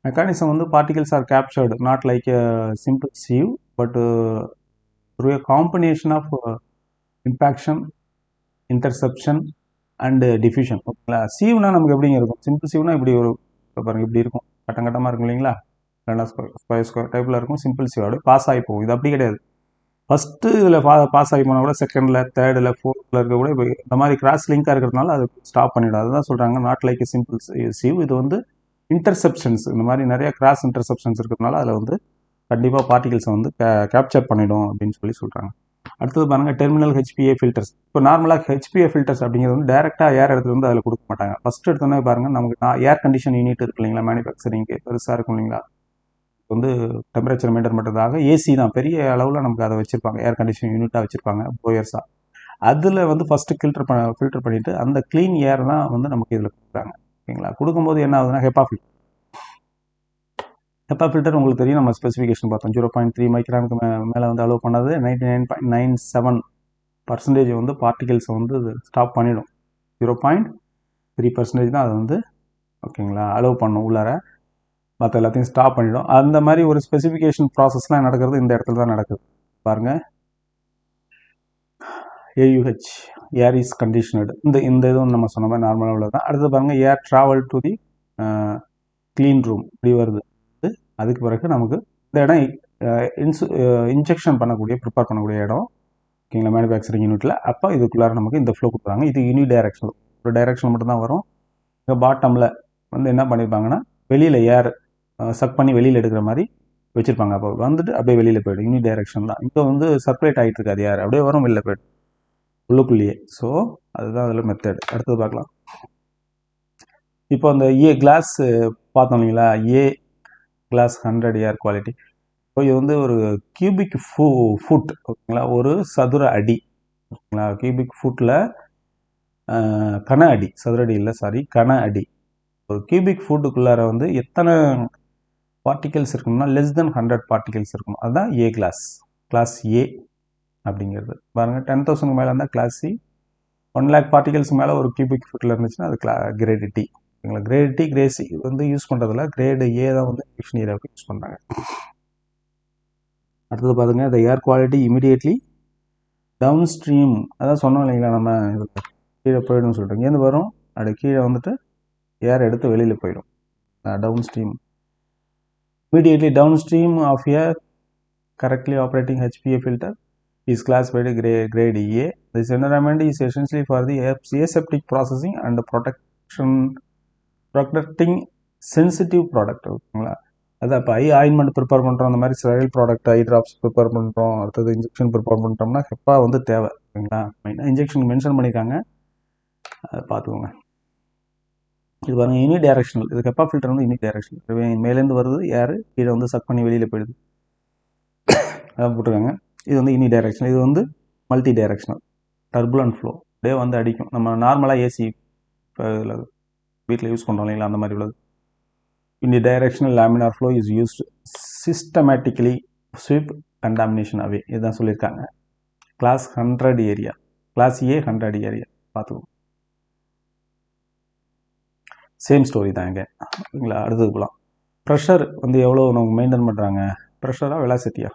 Mechanism வந்து particles are captured not like a simple sieve but through a combination of impaction, interception and diffusion. ஓகேங்களா? சீவ்னா நமக்கு எப்படிங்க இருக்கும்? சிம்பிள் சீவ்னா இப்படி ஒரு பாருங்க, இப்படி இருக்கும், கட்டம் கட்டமாக இருக்கும் இல்லைங்களா? இல்லைன்னா ஸ்கொயர் டைப்பில் இருக்கும். சிம்பிள் சீவ் அப்படியே பாஸ் ஆகி போகும். இது அப்படி கிடையாது. ஃபஸ்ட்டு இதில் பாஸ் ஆகி போனால் கூட செகண்டில், தேர்டில், ஃபோர்த்தில் இருக்க கூட இந்த மாதிரி கிராஸ் லிங்காக இருக்கிறதுனால அது ஸ்டாப் பண்ணிவிடும். அதுதான் சொல்கிறாங்க நாட் லைக் சிம்பிள் சீவ். இது வந்து இன்டர்செப்ஷன்ஸ், இந்த மாதிரி நிறைய கிராஸ் இன்டர்செப்ஷன்ஸ் இருக்கிறதுனால அதில் வந்து கண்டிப்பாக பார்ட்டிகல்ஸை வந்து கேப்சர் பண்ணிடும் அப்படின்னு சொல்லி சொல்கிறாங்க. அடுத்தது பாருங்கள், டெர்மினல் ஹெச்பிஏ ஃபில்டர்ஸ். இப்போ நார்மலாக ஹெச்பிஏ ஃபில்டர்ஸ் அப்படிங்கிறது வந்து டேரெக்டாக ஏர் எடுத்துகிட்டு வந்து அதில் கொடுக்க மாட்டாங்க. ஃபஸ்ட்டு எடுத்தோன்னே பாருங்கள், நமக்கு ஏர் கண்டிஷன் யூனிட் இருக்கு இல்லைங்களா, மேனுஃபேக்சரிங்க்கு பெருசாக இருக்கும் இல்லைங்களா, வந்து டெம்பரேச்சர் மெயின்டைன் பண்ணுறதுக்காக ஏசி தான் பெரிய அளவில் நமக்கு அதை வச்சுருப்பாங்க, ஏர் கண்டிஷன் யூனிட்டாக வச்சுருப்பாங்க போயர்ஸாக. அதில் வந்து ஃபஸ்ட்டு ஃபில்டர் பண்ணிவிட்டு அந்த க்ளீன் ஏர் தான் வந்து நமக்கு இதில் கொடுக்குறாங்க, ஓகேங்களா? கொடுக்கும்போது என்ன ஆகுதுன்னா ஹெப்பா ஃபில்டர் உங்களுக்கு தெரியும், நம்ம ஸ்பெசிஃபிகேஷன் பார்த்தோம். 0.3 மைக்ரானுக்கு மேலே வந்து அலோவ் பண்ணது 99.97% வந்து பார்ட்டிகல்ஸை வந்து ஸ்டாப் பண்ணிடும். 0.3% தான் அதை வந்து, ஓகேங்களா, அலோவ் பண்ணும் உள்ளார, மற்ற எல்லாத்தையும் ஸ்டாப் பண்ணிடும். அந்த மாதிரி ஒரு ஸ்பெசிஃபிகேஷன் ப்ராசஸ்லாம் நடக்கிறது இந்த இடத்துல தான் நடக்குது. பாருங்கள், AUH, ஏர் இஸ் கண்டிஷனடு. இந்த இதுவும் நம்ம சொன்ன மாதிரி நார்மலாக உள்ளது தான். அடுத்து பாருங்கள், ஏர் travel to the clean room, இப்படி வருது. அதுக்கு பிறகு நமக்கு இந்த இடம் இன்ஜெக்ஷன் ப்ரிப்பேர் பண்ணக்கூடிய இடம், ஓகேங்களா, மேனுஃபேக்சரிங் யூனிட்டில். அப்போ இதுக்குள்ளார நமக்கு இந்த ஃப்ளோ கொடுக்குறாங்க. இது யூனி டைரக்ஷனல், ஒரு டைரக்ஷன் மட்டும் தான் வரும். இங்கே பாட்டமில் வந்து என்ன பண்ணியிருப்பாங்கன்னா, வெளியில் ஏர் சக் பண்ணி வெளியில் எடுக்கிற மாதிரி வச்சுருப்பாங்க. அப்போ வந்துட்டு அப்படியே வெளியில் போய்டும், யூனி டைரக்ஷன் தான். இப்போ வந்து சர்க்குலேட் ஆகிட்டு இருக்காது ஏர், அப்படியே வரும், வெளியில் போய்டும் உள்ளுக்குள்ளேயே. ஸோ அதுதான் அதில் மெத்தட். அடுத்தது பார்க்கலாம். இப்போ அந்த கிளாஸ் பார்த்தோம் இல்லைங்களா, கிளாஸ் 100 ஏர் குவாலிட்டி. இப்போ இது வந்து ஒரு கியூபிக் ஃபுட், ஓகேங்களா, ஒரு சதுர அடி, ஓகேங்களா. கியூபிக் ஃபுட்டில் கன அடி, சதுர அடி இல்லை, சாரி, கன அடி. ஒரு கியூபிக் ஃபுட்டுக்குள்ளார வந்து எத்தனை பார்ட்டிகல்ஸ் இருக்கணும்னா லெஸ் தென் 100 பார்ட்டிகல்ஸ் இருக்கணும். அதுதான் கிளாஸ் ஏ அப்படிங்கிறது. பாருங்கள், 10,000 மேலே இருந்தால் கிளாஸ் சி, 1 lakh பார்ட்டிகல்ஸ் மேலே ஒரு கியூபிக் ஃபுட்டில் இருந்துச்சுன்னா அது grade D. Grade D, grade C வந்து யூஸ் பண்ணுறதுல கிரேடு ஏ தான் வந்து இன்ஜெக்ஷன் ஏரியாவுக்கு யூஸ் பண்ணுறாங்க. அடுத்தது பாருங்க, இந்த air quality immediately downstream, அதான் சொன்னோம் இல்லைங்களா, நம்ம கீழே போயிடும் சொல்லிட்டு. இங்கேருந்து வரும், அப்படி கீழே வந்துட்டு ஏர் எடுத்து வெளியில் போயிடும். Downstream, immediately downstream of air correctly operating HPA filter is classified grade A. This environment is essentially for the aseptic processing and protecting sensitive product, ஓகேங்களா. அது அப்போ ஆயின்மெண்ட் ப்ரிப்பேர் பண்ணுறோம், அந்த மாதிரி ஸ்டெரைல் ப்ராடக்ட், ஐ drops prepare பண்ணுறோம், அடுத்தது injection prepare பண்ணுறோம்னா ஹெப்பா வந்து தேவை, ஓகேங்களா. மெயினாக இன்ஜெக்ஷன் மென்ஷன் பண்ணியிருக்காங்க, அதை பார்த்துக்கோங்க. இது பாருங்க, யூனி டைரக்ஷனல். இது ஹெப்பா ஃபில்டர் வந்து யூனி டைரக்ஷனல், மேலேருந்து வருது ஏர், கீழே வந்து சக் பண்ணி வெளியில் போயிடுது, அதான் போட்டிருக்காங்க. இது வந்து யூனி டைரக்ஷனல். இது வந்து மல்டி டைரக்ஷனல், டர்புலன்ட் ஃப்ளோ, அப்படியே வந்து அடிக்கும். நம்ம நார்மலாக ஏசி இப்போ இதில் வீட்டில் யூஸ் பண்ணுறோம் இல்லைங்களா, அந்த மாதிரி உள்ளது. Unidirectional laminar flow is used systematically sweep contamination away. இதுதான் சொல்லியிருக்காங்க. கிளாஸ் 100 ஏரியா, கிளாஸ் ஏ 100 ஏரியா பார்த்துக்கோங்க. சேம் ஸ்டோரி தான் இங்கே, ஓகேங்களா. அடுத்தது போகலாம். ப்ரெஷர் வந்து எவ்வளோ நமக்கு மெயின்டைன் பண்ணுறாங்க, ப்ரெஷரா வெலாசிட்டியா?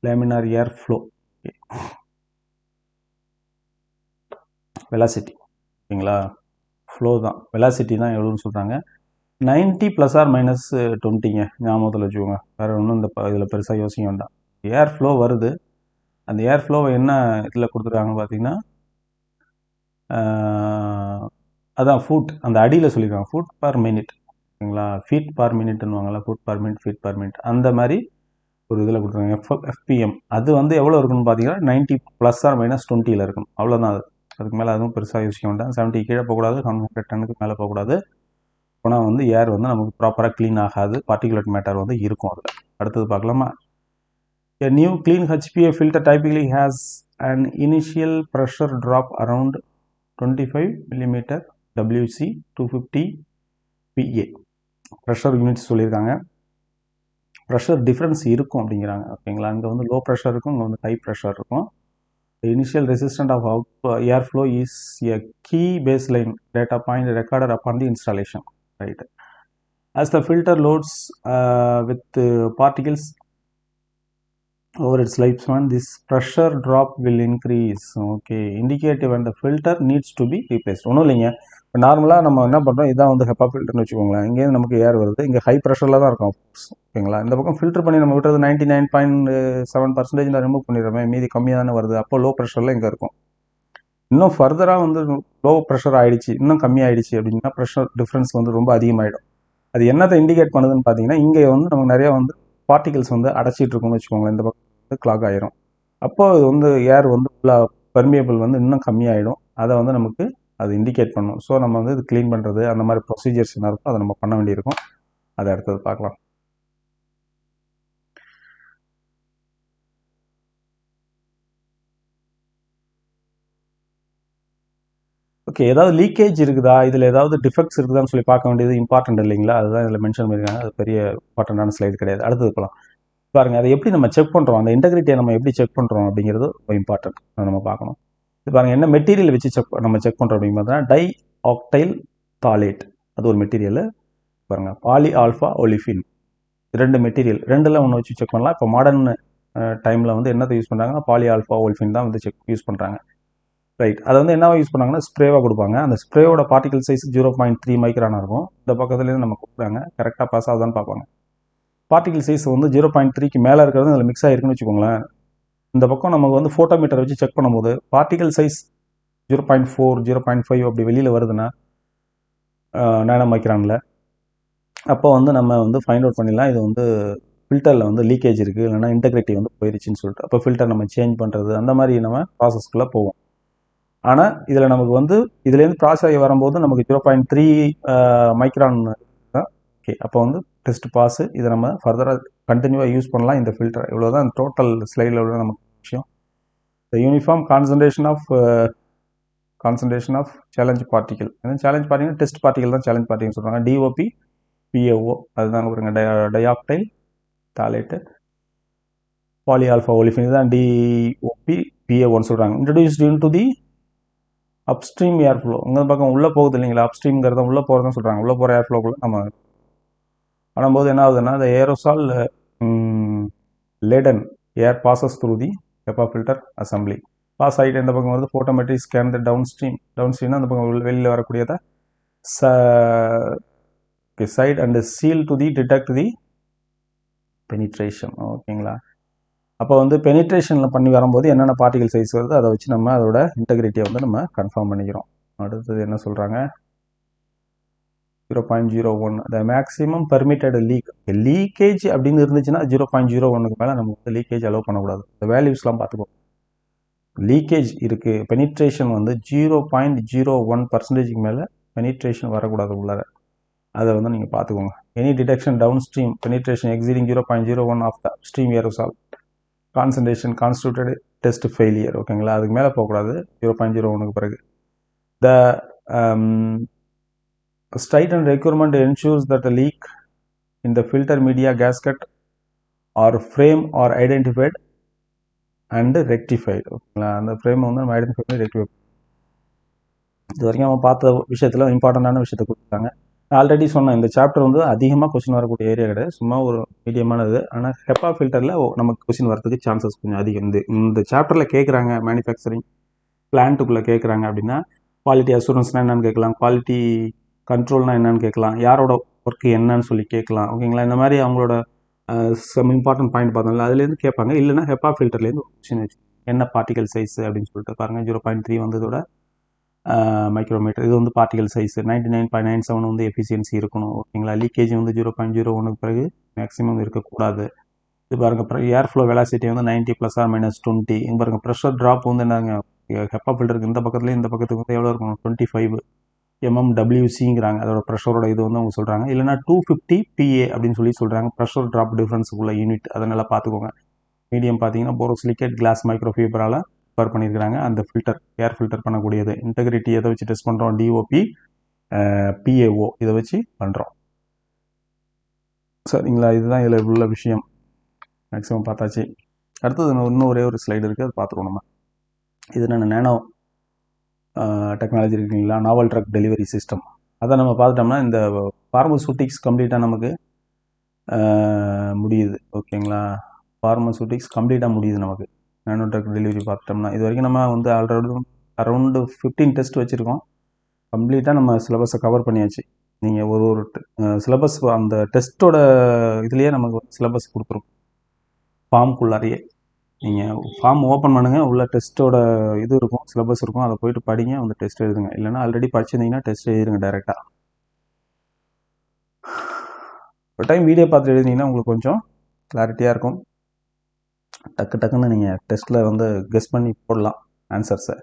லேமினார் ஏர் ஃப்ளோ, வெலாசிட்டி, ஓகேங்களா. ஃப்ளோ தான், வெலாசிட்டி தான் எவ்வளோன்னு சொல்கிறாங்க. 90 ± 20ங்க, ஞாபகத்தில் வச்சுக்கோங்க. வேறு ஒன்றும் இந்த இதில் பெருசாக யோசிக்க வேண்டாம். ஏர் ஃப்ளோ வருது, அந்த ஏர் ஃப்ளோவை என்ன இதில் கொடுத்துருக்காங்கன்னு பார்த்தீங்கன்னா, அதான் ஃபுட், அந்த அடியில் சொல்லியிருக்காங்க, ஃபுட் பர் மினிட், ஓகேங்களா. ஃபீட் பர் மினிட்னுவாங்களா, foot per minute, feet per minute, அந்த மாதிரி ஒரு இதில் கொடுத்துருக்காங்க FPM. அது வந்து எவ்வளோ இருக்குன்னு பார்த்தீங்கன்னா 90 ± 20 இருக்கணும். அவ்வளோதான். அது அதுக்கு மேலே அதுவும் பெருசாக யோசிக்க வேண்டாம். 70 கீழே போகக்கூடாது, 100 டன்னுக்கு மேலே போகக்கூடாது. போனால் வந்து ஏர் வந்து நமக்கு ப்ராப்பராக க்ளீன் ஆகாது, பார்ட்டிகுலேட் மேட்டர் வந்து இருக்கும் அதில். அடுத்தது பார்க்கலாமா? A new clean HPA filter typically has an initial pressure drop around 25 mm WC 250 PA. Pressure units சொல்லியிருக்காங்க. ப்ரெஷர் டிஃப்ரென்ஸ் இருக்கும் அப்படிங்கிறாங்க. ஓகேங்களா? அங்கே வந்து லோ ப்ரெஷர் இருக்கும், இங்கே வந்து ஹை ப்ரெஷர் இருக்கும். The initial resistance of airflow is a key baseline data point recorded upon the installation. Right. As the filter loads with particles over its lifespan, this pressure drop will increase. Okay. Indicate when the filter needs to be replaced. ஒன்றும் இல்லைங்க. இப்போ நார்மலாக நம்ம என்ன பண்ணுறோம், இதான் வந்து ஹெப்பா ஃபில்டர்னு வச்சுக்கோங்களேன். இங்கேருந்து நமக்கு ஏர் வருது, இங்கே ஹை ப்ரெஷரில் தான் இருக்கும். ஓகேங்களா? இந்த பக்கம் ஃபில்டர் பண்ணி நம்ம விட்டுறது 99.7% ரிமூவ் பண்ணிடுறோமே, மீதி கம்மியாக தானே வருது. அப்போ லோ ப்ரெஷரில் இங்கே இருக்கும். இன்னும் ஃபர்தராக வந்து லோ ப்ரெஷர் ஆகிடுச்சு, இன்னும் கம்மியாகிடுச்சு அப்படின்னா ப்ரெஷர் டிஃப்ரென்ஸ் வந்து ரொம்ப அதிகமாகிடும். அது என்னத்தை இண்டிகேட் பண்ணுதுன்னு பார்த்தீங்கன்னா, இங்கே வந்து நமக்கு நிறையா வந்து பார்ட்டிகல்ஸ் வந்து அடைச்சிட்டு இருக்கும்னு வச்சுக்கோங்களேன். இந்த பக்கம் வந்து கிளாக் ஆகிரும். அப்போ அது வந்து ஏர் வந்து ஃபுல்லாக பெர்மியபிள் வந்து இன்னும் கம்மியாகிடும். அதை வந்து நமக்கு அது இண்டிகேட் பண்ணும். ஸோ நம்ம வந்து இது க்ளீன் பண்ணுறது அந்த மாதிரி ப்ரொசீஜர்ஸ் என்ன இருக்கும் அதை நம்ம பண்ண வேண்டியிருக்கும். அதை அடுத்தது பார்க்கலாம். ஓகே, ஏதாவது லீக்கேஜ் இருக்குதா, இதில் ஏதாவது டிஃபெக்ட்ஸ் இருக்குதான்னு சொல்லி பார்க்க வேண்டியது இம்பார்ட்டன்ட் இல்லைங்களா? அதுதான் இதில் மென்ஷன் பண்ணியிருக்காங்க. அது பெரிய இம்பார்ட்டண்டான ஸ்லைடு கிடையாது. அடுத்தது போகலாம். பாருங்கள், அதை எப்படி நம்ம செக் பண்ணுறோம், அந்த இன்டெகிரிட்டியை நம்ம எப்படி செக் பண்ணுறோம் அப்படிங்கிறது இம்பார்ட்டன்ட். அதை நம்ம பார்க்கணும். இது பாருங்கள், என்ன மெட்டீரியல் வச்சு நம்ம செக் பண்ணுறோம் அப்படின்னு பார்த்தோன்னா டை ஆக்டைல் தாலேட், அது ஒரு மெட்டீரியல். பாருங்கள், பாலி ஆல்ஃபா ஒலிஃபின், 2 மெட்டீரியல், ரெண்டில் ஒன்று வச்சு செக் பண்ணலாம். இப்போ மாடர்ன் டைமில் வந்து என்னத்தை யூஸ் பண்ணுறாங்கன்னா பாலி ஆல்ஃபா ஒலிஃபின் தான் வந்து யூஸ் பண்ணுறாங்க. ரைட். அதை வந்து என்னவா யூஸ் பண்ணாங்கன்னா ஸ்ப்ரேவாக கொடுப்பாங்க. அந்த ஸ்ப்ரேவோட பார்ட்டிகல் சைஸ் 0.3 மைக்ரானாக இருக்கும். இந்த பக்கத்துலேருந்து நம்ம கொடுக்குறாங்க, கரெக்டாக பாஸ் ஆகுதான்னு பார்ப்பாங்க. பார்ட்டிகல் சைஸ் வந்து 0.3க்கு மேலே இருக்கிறது அதில் மிக்ஸ் ஆகிருக்குன்னு வச்சுக்கோங்களேன். இந்த பக்கம் நமக்கு வந்து ஃபோட்டோமீட்டர் வச்சு செக் பண்ணும்போது பார்ட்டிகல் சைஸ் 0.4 0.5 அப்படி வெளியில் வருதுன்னா நேனோ மைக்ரானில், அப்போ வந்து நம்ம வந்து ஃபைண்ட் அவுட் பண்ணிடலாம் இது வந்து ஃபில்டரில் வந்து லீக்கேஜ் இருக்குது, இல்லைனா இன்டெகிரிட்டி வந்து போயிடுச்சுன்னு சொல்லிட்டு. அப்போ ஃபில்டர் நம்ம சேஞ்ச் பண்ணுறது அந்த மாதிரி நம்ம ப்ராசஸ்க்குள்ளே போவோம். ஆனால் இதில் நமக்கு வந்து இதுலேருந்து ப்ராசஸ் ஆகி வரும்போது நமக்கு 0.3 மைக்ரான் தான். ஓகே, அப்போ வந்து டெஸ்ட் பாஸு. இதை நம்ம ஃபர்தராக கண்டினியூவாக யூஸ் பண்ணலாம் இந்த ஃபில்டர். இவ்வளோ தான் டோட்டல் ஸ்லைடில் உள்ள நமக்கு விஷயம். The uniform concentration of challenge particle. Challenge particle test particle தான் சேலஞ்ச் பார்ட்டிகல் சொல்கிறாங்க. DOP PAO அதுதான் கொடுங்க. டைஆக்டைல் தாலேட்டு பாலி ஆல்ஃபா ஒலிஃபின், இதுதான் DOP PAOன்னு சொல்கிறாங்க. Introduced in to the upstream air flow. இந்த பக்கம் உள்ளே போகுது இல்லைங்களா, அப்ஸ்ட்ரீம்ங்கிறத உள்ளே போகிறதுன்னு சொல்கிறாங்க. உள்ளே போகிற ஏர் ஃப்ளோக்குள்ளே நம்ம பண்ணும்போது என்ன ஆகுதுன்னா, the aerosol laden air passes through the HEPA filter assembly. Pass ஆகிட்டு இந்த பக்கம் வருது, ஃபோட்டோமெட்ரிக் ஸ்கேன் த டவுன்ஸ்ட்ரீம்னா அந்த பக்கம் வெளியில் வரக்கூடியதை side and seal to the detect the penetration. ஓகேங்களா? அப்போ வந்து பெனிட்ரேஷனில் பண்ணி வரும்போது என்னென்ன பார்ட்டிகல் சைஸ் வருது அதை வச்சு நம்ம அதோட இன்டெகிரிட்டியை வந்து நம்ம கன்ஃபார்ம் பண்ணிக்கிறோம். அடுத்தது என்ன சொல்கிறாங்க, 0.01 த மேக்ஸிமம் பெர்மிட்டட் லீக்கேஜ் அப்படின்னு இருந்துச்சுன்னா 0.01க்கு மேலே நம்ம வந்து லீக்கேஜ் அலோவ் பண்ணக்கூடாது. இந்த வேல்யூஸ்லாம் பார்த்துக்கோம். லீக்கேஜ் இருக்குது, பெனிட்ரேஷன் வந்து 0.01%க்கு மேலே பெனிட்ரேஷன் வரக்கூடாது உள்ளார. அதை வந்து நீங்கள் பார்த்துக்கோங்க. Any detection downstream penetration exceeding 0.01 of the stream aerosol concentration constituted test failure. ஓகேங்களா? அதுக்கு மேலே போகக்கூடாது 0.01க்கு பிறகு. த strident requirement ensures that a leak in the filter media gasket or frame are identified and rectified. ஓகேங்களா? அந்த frame வந்து நம்ம identify பண்ணி ரெக்டிஃபை. இது வரைக்கும் நம்ம பார்த்த விஷயத்தில் இம்பார்ட்டண்டான விஷயத்தை கொடுத்துருக்காங்க. ஆல்ரெடி சொன்ன இந்த சாப்டர் வந்து அதிகமாக கொஸ்டின் வரக்கூடிய ஏரியா கிடையாது, சும்மா ஒரு மீடியமானது. ஆனால் ஹெப்பா ஃபில்டரில் நமக்கு கொஸ்டின் வரதுக்கு சான்சஸ் கொஞ்சம் அதிகம். இந்த சாப்டரில் கேட்குறாங்க, மேனுஃபேக்சரிங் பிளான்ட்டுக்குள்ளே கேட்குறாங்க அப்படின்னா குவாலிட்டி அசூரன்ஸ்னால் என்னென்னு கேட்கலாம், குவாலிட்டி கண்ட்ரோல்னா என்னன்னு கேட்கலாம், யாரோட ஒர்க்கு என்னன்னு சொல்லி கேட்கலாம். ஓகேங்களா? இந்த மாதிரி அவங்களோட சம் இம்பார்ட்டன்ட் பாயிண்ட் பார்த்தோம்ல, அதுலேருந்து கேட்பாங்க. இல்லைன்னா ஹெப்பா ஃபில்டர்லேருந்து ஒரு கொஸ்டின் வச்சு என்ன பார்ட்டிகல் சைஸ் அப்படின்னு சொல்லிட்டு பாருங்கள். 0.3 வந்து இதோட மைக்ரோமீட்டர். இது வந்து பார்ட்டிகல் சைஸ். 99.97 வந்து எஃபிஷியன்சி இருக்கணும். ஓகேங்களா? லீக்கேஜ் வந்து 0.01க்கு பிறகு மேக்ஸிமம் இருக்கக்கூடாது. இது பாருங்கள் ஏர் ஃப்ளோ வெலாசிட்டி வந்து 90 ± 20. இங்கே பாருங்கள் ப்ரெஷர் ட்ராப் வந்து என்னங்க ஹெப்பா ஃபில்டருக்கு இந்த பக்கத்துலேயும் இந்த பக்கத்துக்கு வந்து எவ்வளோ இருக்கும் 25 mmWcங்கிறாங்க. அதோட ப்ரெஷரோட இது வந்து அவங்க சொல்கிறாங்க. இல்லைனா 250 PA அப்படின்னு சொல்கிறாங்க. ப்ரெஷர் ட்ராப் டிஃப்ரென்ஸுக்குள்ள யூனிட் அதனால் பார்த்துக்கோங்க. மீடியம் பார்த்தீங்கன்னா போரோசிலிகேட் கிளாஸ் மைக்ரோஃபைபரால் ப்ரிப்பேர் பண்ணியிருக்கிறாங்க. அந்த ஃபில்டர் ஏர் ஃபில்டர் பண்ணக்கூடியது. இன்டெகிரிட்டி எதை வச்சு டெஸ்ட் பண்ணுறோம்? DOP PAO இதை வச்சு பண்ணுறோம். சரிங்களா? இதுதான் இதில் உள்ள விஷயம். மேக்ஸிமம் பார்த்தாச்சு. அடுத்தது இன்னும் ஒரே ஒரு ஸ்லைடு இருக்குது, அது பார்த்துருவோம் நம்ம. இது என்ன நேனோ டெக்னாலஜி இருக்குங்களா, நாவல் ட்ரக் டெலிவரி சிஸ்டம். அதை நம்ம பார்த்துட்டோம்னா இந்த ஃபார்மசூட்டிக்ஸ் கம்ப்ளீட்டாக நமக்கு முடியுது. ஓகேங்களா? ஃபார்மசூட்டிக்ஸ் கம்ப்ளீட்டாக முடியுது நமக்கு நேனோ ட்ரக் டெலிவரி பார்த்துட்டோம்னா. இது வரைக்கும் நம்ம வந்து ஆல்ரெடி அரௌண்டு 15 டெஸ்ட் வச்சுருக்கோம். கம்ப்ளீட்டாக நம்ம சிலபஸை கவர் பண்ணியாச்சு. நீங்கள் ஒரு சிலபஸ் அந்த டெஸ்ட்டோட இதுலேயே நமக்கு சிலபஸ் கொடுத்துரும். ஃபார்முக்குள்ளாரையே நீங்கள் ஃபார்ம் ஓப்பன் பண்ணுங்கள், உள்ள டெஸ்ட்டோட இது இருக்கும், சிலபஸ் இருக்கும். அதை போய்ட்டு படிங்க, வந்து டெஸ்ட் எழுதுங்க. இல்லைனா ஆல்ரெடி படிச்சிருந்தீங்கன்னா டெஸ்ட் எழுதுங்க டைரெக்டாக. ஒரு டைம் வீடியோ பார்த்துட்டு எழுதினீங்கன்னா உங்களுக்கு கொஞ்சம் கிளாரிட்டியாக இருக்கும். டக்குன்னு நீங்கள் டெஸ்ட்டில் வந்து கெஸ் பண்ணி போடலாம் ஆன்சர்ஸை.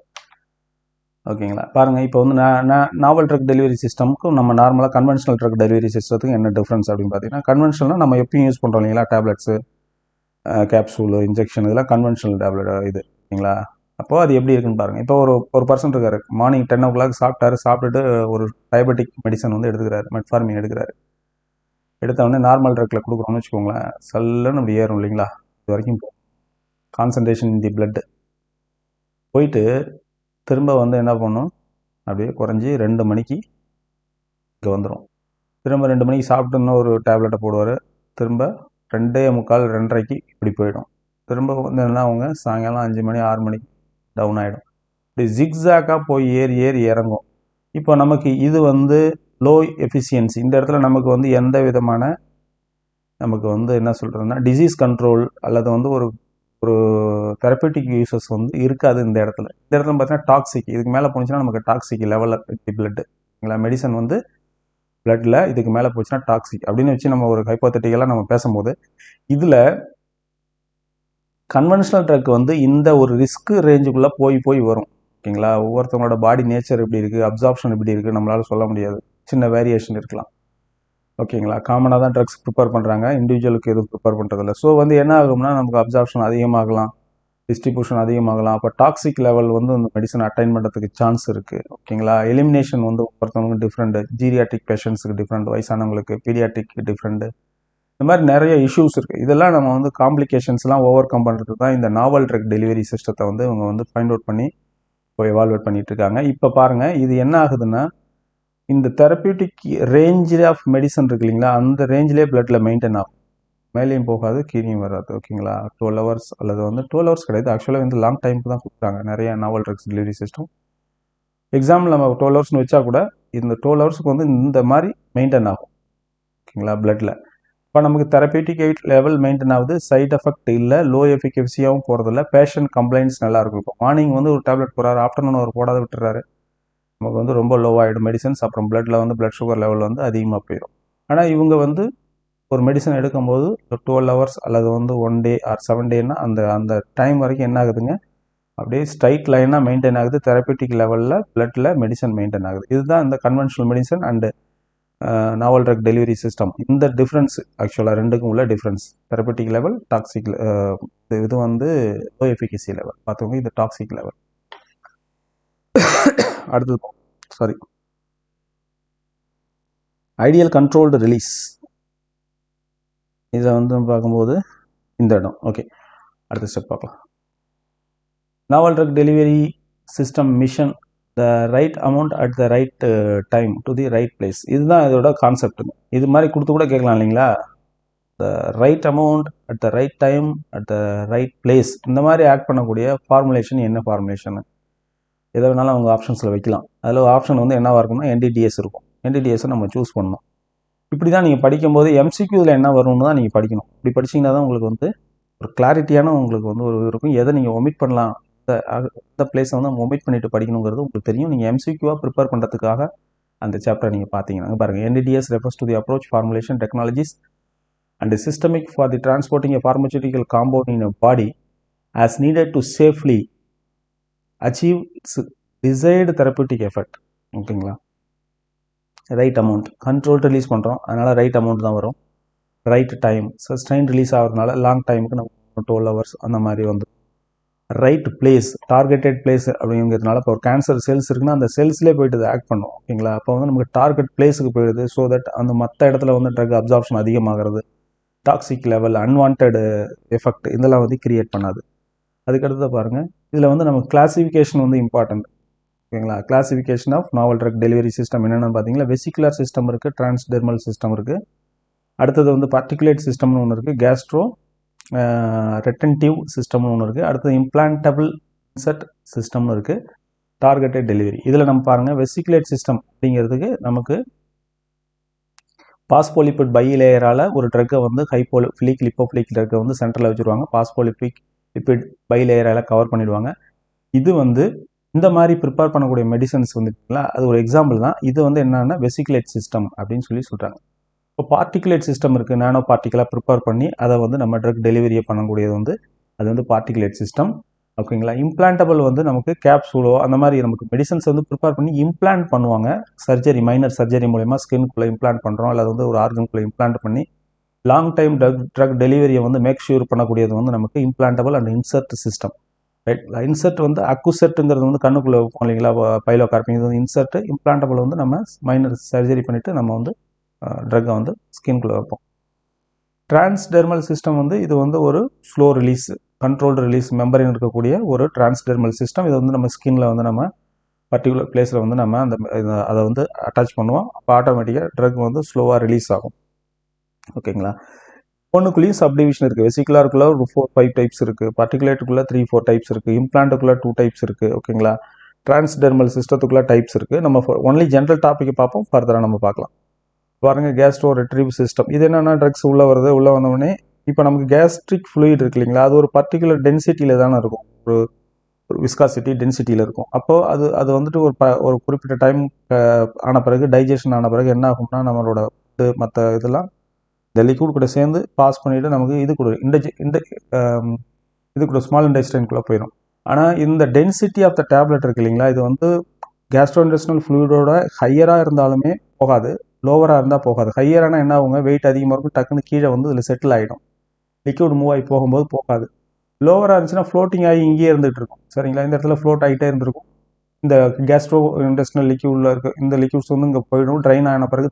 ஓகேங்களா? பாருங்கள், இப்போ வந்து நாவல் ட்ரக் டெலிவரி சிஸ்டமுக்கும் நம்ம நார்மலாக கன்வென்ஷனல் ட்ரக் டெலிவரி சிஸ்டத்துக்கு என்ன டிஃப்ரென்ஸ் அப்படின்னு பார்த்தீங்கன்னா, கன்வென்ஷனல்னால் நம்ம எப்பயும் யூஸ் பண்ணுறோம் இல்லைங்களா, டேப்லெட்ஸு, கேப்சூலு, இன்ஜெக்ஷன், இதெல்லாம் கன்வென்ஷனல் டேப்லெட் இது. ஓகேங்களா? அப்போது அது எப்படி இருக்குன்னு பாருங்கள். இப்போ ஒரு பர்சன் இருக்கார், மார்னிங் 10 o'clock சாப்பிட்டுட்டு ஒரு டயபெட்டிக் மெடிசன் வந்து எடுத்துக்கிறாரு, மெட்ஃபார்மின் எடுக்கிறாரு. எடுத்தவொடனே நார்மல் ட்ரக்கில் கொடுக்குறோம்னு வச்சுக்கோங்களேன், சல்லுன்னு அப்படி ஏறும் இல்லைங்களா? இது வரைக்கும் கான்சன்ட்ரேஷன் இன் தி பிளட் போயிட்டு திரும்ப வந்து என்ன பண்ணும், அப்படியே குறைஞ்சி 2 மணிக்கு இங்கே வந்துடும். திரும்ப 2 மணிக்கு சாப்பிட்டு இன்னும் ஒரு டேப்லெட்டை போடுவார். திரும்ப 2:45 2:30 இப்படி போயிடும். திரும்ப வந்து என்ன அவங்க சாயங்காலம் 5 மணி 6 மணிக்கு டவுன் ஆகிடும். இப்படி ஜிக்ஸாக்காக போய் ஏறி இறங்கும். இப்போ நமக்கு இது வந்து லோ எஃபிஷியன்சி. இந்த இடத்துல நமக்கு வந்து எந்த விதமான நமக்கு வந்து என்ன சொல்கிறதுனா டிசீஸ் கண்ட்ரோல் அல்லது வந்து ஒரு தெரப்பட்டிக் யூசஸ் வந்து இருக்காது இந்த இடத்துல. இந்த இடத்துல பார்த்தீங்கன்னா டாக்ஸிக், இதுக்கு மேலே போச்சுன்னா நமக்கு டாக்ஸிக் லெவலில் பிளட்டு மெடிசன் வந்து பிளட்டில் இதுக்கு மேலே போச்சுன்னா டாக்ஸிக் அப்படின்னு வச்சு நம்ம ஒரு ஹைப்போதெட்டிக்கலாக நம்ம பேசும்போது, இதில் கன்வென்ஷனல் ட்ரக் வந்து இந்த ஒரு ரிஸ்க் ரேஞ்சுக்குள்ளே போய் வரும். ஓகேங்களா? ஒவ்வொருத்தவங்களோட பாடி நேச்சர் எப்படி இருக்குது, அப்சார்ப்ஷன் எப்படி இருக்குது நம்மளால் சொல்ல முடியாது. சின்ன வேரியேஷன் இருக்கலாம். ஓகேங்களா? காமனாக தான் ட்ரக்ஸ் ப்ரிப்பேர் பண்ணுறாங்க, இண்டிவிஜுவலுக்கு எதுவும் ப்ரிப்பேர் பண்ணுறதில்ல. ஸோ வந்து என்ன ஆகும்னா நமக்கு அப்சார்ப்ஷன் அதிகமாகலாம், டிஸ்ட்ரிபியூஷன் அதிகமாகலாம். அப்போ டாக்ஸிக் லெவல் வந்து அந்த மெடிசன் அட்டைன் பண்ணுறதுக்கு சான்ஸ் இருக்குது. ஓகேங்களா? எலிமினேஷன் வந்து ஒருத்தவங்களுக்கு டிஃப்ரெண்ட், ஜீரியாட்ரிக் பேஷண்ட்ஸுக்கு டிஃப்ரெண்ட், வயசானவங்களுக்கு பீடியாட்ரிக் டிஃப்ரெண்ட், இந்த மாதிரி நிறைய இஷ்யூஸ் இருக்குது. இதெல்லாம் நம்ம வந்து காம்ப்ளிகேஷன்ஸ்லாம் ஓவர் கம் பண்ணுறதுக்கு தான் இந்த நாவல் ட்ரக் டெலிவரி சிஸ்டத்தை வந்து இவங்க வந்து ஃபைண்ட் அவுட் பண்ணி இப்போ எவால்வேட் பண்ணிட்டு இருக்காங்க. இப்போ பாருங்கள், இது என்ன ஆகுதுன்னா இந்த தெரப்பியூட்டிக் ரேஞ்ச் ஆஃப் மெடிசன் இருக்கு இல்லைங்களா, அந்த ரேஞ்சிலே பிளட்டில் மெயின்டைன் ஆகும், மேலேயும் போகாது கீழேயும் வராது. ஓகேங்களா? 12 hours அல்லது வந்து 12 hours கிடையாது, ஆக்சுவலாக வந்து லாங் டைமுக்கு தான் கொடுக்குறாங்க நிறைய நாவல் ட்ரக்ஸ் டெலிவரி சிஸ்டம். எக்ஸாம்பிள் நம்ம 12 hours வச்சா கூட இந்த 12 hours வந்து இந்த மாதிரி மெயின்டைன் ஆகும். ஓகேங்களா? பிளட்டில் இப்போ நமக்கு தெரப்பியூட்டிக் லெவல் மெயின்டைன் ஆகுது, சைட் எஃபெக்ட் இல்லை, லோ எஃபிகசியாகவும் போகிறதில்ல, பேஷண்ட் கம்ப்ளைண்ட்ஸ் நல்லா இருக்கும். இப்போ மார்னிங் வந்து ஒரு டேப்லெட் போகிறாரு, ஆஃப்டர்நூன் ஒரு போடாத விட்டுறாரு, நமக்கு வந்து ரொம்ப லோவாகிடும் மெடிசன்ஸ். அப்புறம் பிளட்டில் வந்து பிளட் சுகர் லெவல் வந்து அதிகமாக போயிடும். ஆனால் இவங்க வந்து ஒரு மெடிசன் எடுக்கும்போது 12 hours அல்லது வந்து 1 day ஆர் 7 days அந்த டைம் வரைக்கும் என்ன ஆகுதுங்க, அப்படியே ஸ்ட்ரைட் லைனாக மெயின்டைன் ஆகுது. தெரப்பியூட்டிக் லெவலில் பிளட்டில் மெடிசன் மெயின்டைன் ஆகுது. இதுதான் இந்த conventional medicine and novel drug delivery system. இந்த டிஃப்ரென்ஸ் ஆக்சுவலாக ரெண்டுக்கும் உள்ள டிஃப்ரென்ஸ், தெரப்பியூட்டிக் லெவல், டாக்ஸிக். இது வந்து லோ எஃபிகசி லெவல் பார்த்துக்கோங்க, இது டாக்ஸிக் லெவல். அடுத்தது ஐடியல் கண்ட்ரோல்டு ரிலீஸ். இதை வந்து பார்க்கும்போது இந்த இடம். ஓகே, அடுத்த ஸ்டெப் பார்க்கலாம். Novel drug delivery system mission the right amount at the right time to the right place. இதுதான் இதோட கான்செப்ட். இது மாதிரி கொடுத்து கூட கேட்கலாம் இல்லைங்களா, the right amount at the right time at the right place. இந்த மாதிரி ஆக்ட் பண்ணக்கூடிய ஃபார்முலேஷன் என்ன ஃபார்முலேஷன், எதை வேணாலும் அவங்க ஆப்ஷன்ஸில் வைக்கலாம். அதில் ஆப்ஷன் வந்து என்னவாக இருக்கும்னா NDDS இருக்கும். NDDSஸை நம்ம சூஸ் பண்ணணும். இப்படி தான் நீங்கள் படிக்கும்போது MCQவில் என்ன வரும்னு தான் நீங்கள் படிக்கணும். இப்படி படிச்சிங்கன்னா தான் உங்களுக்கு வந்து ஒரு கிளாரிட்டியான உங்களுக்கு வந்து ஒரு இருக்கும். எதை நீங்கள் ஒமிட் பண்ணலாம், இந்த பிளேஸை வந்து நம்ம ஒமிட் பண்ணிட்டு படிக்கணுங்கிறது உங்களுக்கு தெரியும். நீங்கள் MCQவாக ப்ரிப்பேர் பண்ணுறதுக்காக அந்த சாப்டர் நீங்கள் பார்த்தீங்கன்னா பாருங்கள், NDDS refers to the approach formulation technologies and systemic for the transporting a pharmaceutical compound in a body as needed to safely achieve its desired therapeutic effect. ஓகேங்களா, ரைட் அமௌண்ட் கண்ட்ரோல் ரிலீஸ் பண்ணுறோம், அதனால் right amount தான் வரும். Right time sustain release ஆகிறதுனால long டைமுக்கு நம்ம 12 hours அந்த மாதிரி வந்து. ரைட் பிளேஸ் டார்கெட்டட் பிளேஸ் அப்படிங்கிறதுனால இப்போ ஒரு கேன்சர் செல்ஸ் இருக்குன்னா அந்த செல்ஸ்லேயே போயிட்டு அதை ஆக்ட் பண்ணும். ஓகேங்களா, அப்போ வந்து நமக்கு டார்கெட் பிளேஸுக்கு போயிடுது. ஸோ தட் அந்த மற்ற இடத்துல வந்து ட்ரக் அப்சார்ப்ஷன் அதிகமாகிறது, டாக்ஸிக் லெவல், அன்வான்ட் எஃபெக்ட் இதெல்லாம் வந்து கிரியேட் பண்ணாது. அதுக்கடுத்து பாருங்கள், இதில் வந்து நம்ம கிளாசிஃபிகேஷன் வந்து இம்பார்ட்டன்ட். ஓகேங்களா, classification of novel drug delivery system என்னென்னு பார்த்தீங்கன்னா வெசிகுலர் சிஸ்டம் இருக்குது, டிரான்ஸ்டெர்மல் சிஸ்டம் இருக்குது. அடுத்தது வந்து பார்ட்டிகுலேட் சிஸ்டம்னு ஒன்று இருக்குது, கேஸ்ட்ரோ ரெட்டன்டிவ் சிஸ்டம்னு ஒன்று இருக்குது. அடுத்தது இம்ப்ளான்டபிள் இன்சர்ட் சிஸ்டம்னு இருக்குது, டார்கெட்டட் டெலிவரி. இதில் நம்ம பாருங்கள் வெசிகுலேட் சிஸ்டம் அப்படிங்கிறதுக்கு நமக்கு பாஸ்போலிபிட் பை லேயரால் ஒரு ட்ரக்கை வந்து ஹைப்போலிபிக் லிப்போஃபிலிக் ட்ரக்கை வந்து சென்டரில் வச்சுருவாங்க, பாஸ்போலிபிக் லிப்பிட் பை லேயரால் கவர் பண்ணிடுவாங்க. இது வந்து இந்த மாதிரி ப்ரிப்பேர் பண்ணக்கூடிய மெடிசன்ஸ் வந்துருக்குங்களா, அது ஒரு எக்ஸாம்பிள் தான். இது வந்து என்னன்னா வெசிகுலேட் சிஸ்டம் அப்படின்னு சொல்கிறாங்க. இப்போ பார்ட்டிகுலேட் சிஸ்டம் இருக்குது, நானோ பார்ட்டிகலாக ப்ரிப்பேர் பண்ணி அதை வந்து நம்ம ட்ரக் டெலிவரியை பண்ணக்கூடியது வந்து அது வந்து பார்ட்டிகுலேட் சிஸ்டம். ஓகேங்களா, இம்ப்ளான்டபிள் வந்து நமக்கு கேப்சூலோ அந்த மாதிரி நமக்கு மெடிசன்ஸ் வந்து ப்ரிப்பேர் பண்ணி இம்ப்ளான்ட் பண்ணுவாங்க. சர்ஜரி, மைனர் சர்ஜரி மூலமா ஸ்கின்குள்ளே இம்ப்ளான்ட் பண்ணுறோம், அல்லது வந்து ஒரு ஆர்கனுக்குள்ளே இம்ப்ளான்ட் பண்ணி லாங் டைம் ட்ரக் டெலிவரியை வந்து மேக் ஷூர் பண்ணக்கூடியது வந்து நமக்கு implantable and insert system. Right, insert வந்து அக்குசெட்டுங்கிறது வந்து கண்ணுக்குள்ளே வைப்போம் இல்லைங்களா, பைலோ கார்பிங், இது வந்து இன்சர்ட். இம்ப்ளான்டபிள் வந்து நம்ம மைனர் சர்ஜரி பண்ணிவிட்டு நம்ம வந்து ட்ரக்கை வந்து ஸ்கின்குள்ளே வைப்போம். டிரான்ஸ்டெர்மல் சிஸ்டம் வந்து இது வந்து ஒரு ஸ்லோ ரிலீஸ், கண்ட்ரோல்டு ரிலீஸ் மெம்பரின் இருக்கக்கூடிய ஒரு டிரான்ஸ்டெர்மல் சிஸ்டம். இது வந்து நம்ம ஸ்கின்ல வந்து நம்ம பர்டிகுலர் பிளேஸில் வந்து நம்ம அந்த அதை வந்து அட்டாச் பண்ணுவோம். அப்போ ஆட்டோமேட்டிக்காக ட்ரக் வந்து ஸ்லோவாக ரிலீஸ் ஆகும். ஓகேங்களா, ஒன்றுக்குள்ளேயும் சப்டிவிஷன் இருக்குது. வெசிகுலாருக்குள்ளே ஒரு 4-5 டைப்ஸ் இருக்குது, பார்ட்டிகுலேட்டுக்குள்ளே 3-4 டைப்ஸ் இருக்குது, இம்ப்ளான்ட்டுக்குள்ளே 2 டைப்ஸ் இருக்குது. ஓகேங்களா, டிரான்ஸ்டெர்மல் சிஸ்டத்துக்குள்ளே டைப்ஸ் இருக்குது. நம்ம ஒன்லி ஜென்ரல் டாப்பிக்கை பார்ப்போம், ஃபர்தராக நம்ம பார்க்கலாம். பாருங்க, கேஸ்ட்ரோ ரெட்ரீவ் சிஸ்டம். இது என்னன்னா ட்ரக்ஸ் உள்ளே வருது, உள்ளே வந்தோடனே இப்போ நமக்கு கேஸ்ட்ரிக் ஃப்ளூயிட் இருக்கு இல்லைங்களா, அது ஒரு பர்டிகுலர் டென்சிட்டியில் தானே இருக்கும், ஒரு விஸ்காசிட்டி டென்சிட்டியில் இருக்கும். அப்போது அது வந்துட்டு ஒரு குறிப்பிட்ட டைம் ஆன பிறகு, டைஜஷன் ஆன பிறகு என்ன ஆகும்னா நம்மளோட மற்ற இதெல்லாம் இந்த லிக்விட் கூட சேர்ந்து பாஸ் பண்ணிவிட்டு நமக்கு இது கூட இது கூட ஸ்மால் இன்டெஸ்டைனுக்குள்ளே போயிடும். ஆனால் இந்த டென்சிட்டி ஆஃப் த டேப்லெட் இருக்கு இல்லைங்களா, இது வந்து கேஸ்ட்ரோஇன்டெஸ்டினல் ஃப்ளூயிடோட ஹையராக இருந்தாலுமே போகாது, லோவராக இருந்தால் போகாது. ஹையரானா என்ன ஆகுங்க, வெயிட் அதிகமாக இருக்கும், டக்குன்னு கீழே வந்து இதில் செட்டில் ஆகிடும், லிக்விட் மூவ் ஆகி போகும்போது போகாது. லோவராக இருந்துச்சுன்னா ஃப்ளோட்டிங் ஆகி இங்கேயே இருந்துகிட்டு இருக்கும். சரிங்களா, இந்த இடத்துல ஃப்ளோட் ஆகிட்டே இருந்திருக்கும். இந்த கேஸ்ட்ரோ இன்டெஸ்டினல் லிக்யூடில் இருக்க இந்த லிக்யூட்ஸ் வந்து இங்கே போயிடும், ட்ரைன் ஆன பிறகு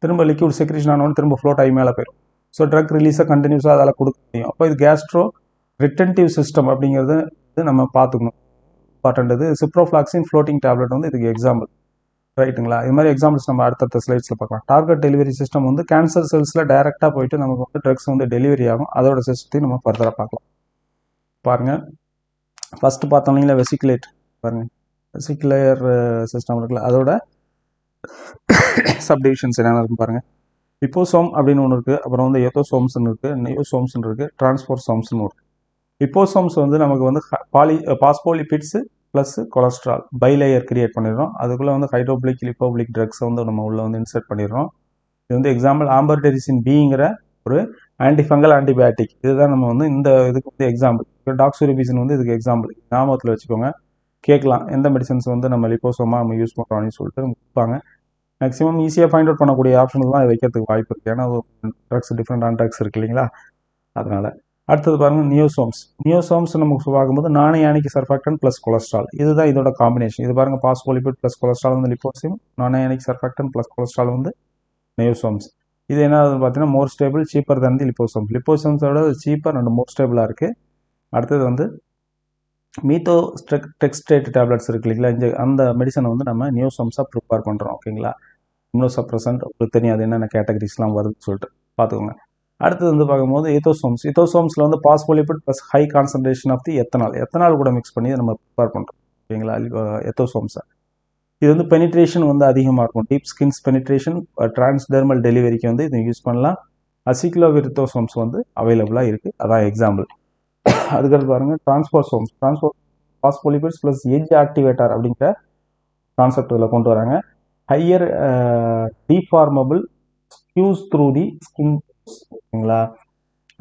திரும்ப லிக்யூட் செக்ரேஷன் ஆனவொன்னு திரும்ப ஃப்ளோட் ஆகி மேலே போயிடும். ஸோ ட்ரக் ரிலீஸை கண்டினியூஸாக அதில் கொடுக்க முடியும். அப்போ இது கேஸ்ட்ரோ ரிட்டன்டிவ் சிஸ்டம் அப்படிங்கிறது நம்ம பார்த்துக்கணும், இம்பார்ட்டன்ட். இது சிப்ரோஃப்ளாக்சின் ஃப்ளோட்டிங் டேப்லெட் வந்து இதுக்கு எக்ஸாம்பிள். ரைட்டுங்களா, இது மாதிரி எக்ஸாம்பிள்ஸ் நம்ம அடுத்தடுத்த ஸ்லைட்ஸில் பார்க்கலாம். டார்கெட் டெலிவரி சிஸ்டம் வந்து கேன்சர் செல்ஸில் டைரெக்டாக போயிட்டு நமக்கு வந்து ட்ரக்ஸ் வந்து டெலிவரி ஆகும். அதோட சிஸ்டத்தையும் நம்ம ஃபர்தராக பார்க்கலாம். பாருங்கள், ஃபஸ்ட்டு பார்த்தோம் இல்லைங்களா வெசிகுலேட், பாருங்கள் வெசிகுலர் சிஸ்டம் இருக்குல்ல, அதோட சப்டிவிஷன்ஸ் என்னென்ன இருக்குன்னு பாருங்கள். லிப்போசோம் அப்படின்னு ஒன்று இருக்குது, அப்புறம் வந்து எத்தோசோம்ஸ்னு இருக்குது, நியோசோம்ஸ்னு இருக்குது, டிரான்ஸ்போர்சோம்ஸ்னு இருக்குது. லிப்போசோம்ஸ் வந்து நமக்கு வந்து பாஸ்போலிபிட்ஸு ப்ளஸ் கொலஸ்ட்ரால் பைலேயர் கிரியேட் பண்ணிடுறோம். அதுக்குள்ளே வந்து ஹைட்ரோபிளிக் லிப்போபிளிக் ட்ரக்ஸை வந்து நம்ம உள்ளே வந்து இன்சர்ட் பண்ணிடுறோம். இது வந்து எக்ஸாம்பிள் ஆம்பர்டெரிசின் பிங்கிற ஒரு ஆன்டிஃபங்கல் ஆன்டிபயோட்டிக். இதுதான் நம்ம வந்து இந்த இதுக்கு வந்து எக்ஸாம்பிள். டாக்ஸூரிபிசின் வந்து இதுக்கு எக்ஸாம்பிள். ஞாபகத்தில் வச்சுக்கோங்க, கேட்கலாம் எந்த மெடிசன்ஸ் வந்து நம்ம லிப்போசோமா நம்ம யூஸ் பண்ணுறோம் அப்படின்னு சொல்லிட்டு கொடுப்பாங்க. மேக்ஸிமம் ஈஸியாக ஃபைண்ட் அவுட் பண்ணக்கூடிய ஆப்ஷன்ஸ் தான் வைக்கிறதுக்கு வாய்ப்பு இருக்குது, ஏன்னா ட்ரக்ஸ் டிஃப்ரெண்டான ட்ரக்ஸ் இருக்குது இல்லைங்களா, அதனால். அடுத்தது பாருங்கள், நியோசோம்ஸ் நமக்கு பார்க்கும்போது நானயானிக் சர்ஃபாக்டன் ப்ளஸ் கொலஸ்ட்ரால், இதுதான் இதோட காம்பினேஷன். இது பாருங்கள், பாஸ்போலிபிட் ப்ளஸ் கொலஸ்ட்ரால் வந்து லிப்போசிம், நானயானிக் சர்ஃபாக்டன் ப்ளஸ் கொலஸ்ட்ரால் வந்து நியோசோம்ஸ். இது என்ன பார்த்தீங்கன்னா more stable, cheaper than the liposomes. லிப்போசோம்ஸோட சீப்பர் அண்ட் மோர் ஸ்டேபிளாக இருக்குது. அடுத்தது வந்து மீத்தோ டெக்ஸ்ட்ரேட் டேப்லெட்ஸ் இருக்கு இல்லைங்களா, இந்த அந்த மெடிசனை வந்து நம்ம நியோசோம்ஸாக ப்ரிப்பேர் பண்ணுறோம். ஓகேங்களா, இம்யூனோசப்ரசன்ட் உங்களுக்கு தெரியும், அது என்னென்ன கேட்டகரிஸ்லாம் வருதுன்னு சொல்லிட்டு பார்த்துக்கோங்க. அடுத்தது வந்து பார்க்கும்போது எத்தோசோம்ஸில் வந்து phospholipid plus high concentration of the ethanol கூட மிக்ஸ் பண்ணி நம்ம ப்ரிப்பேர் பண்ணுறோம். ஓகேங்களா, எத்தோசோம்ஸை. இது வந்து பெனிட்ரேஷன் வந்து அதிகமாக இருக்கும், டீப் ஸ்கின்ஸ் பெனிட்ரேஷன், டிரான்ஸ்டெர்மல் டெலிவரிக்கு வந்து இது யூஸ் பண்ணலாம். அசிக்ளோவிரித்தோசோம்ஸ் வந்து அவைலபிளாக இருக்குது, அதான் எக்ஸாம்பிள். அதுக்கடுத்து பாருங்கள், டிரான்ஸ்போர்சோம்ஸ். பாஸ்போலிபிட்ஸ் ப்ளஸ் எட்ஜ் ஆக்டிவேட்டர் அப்படிங்கிற கான்செப்ட் இதில் கொண்டு வராங்க. Higher deformable ஸ்கியூஸ் through the skin ஓகேங்களா.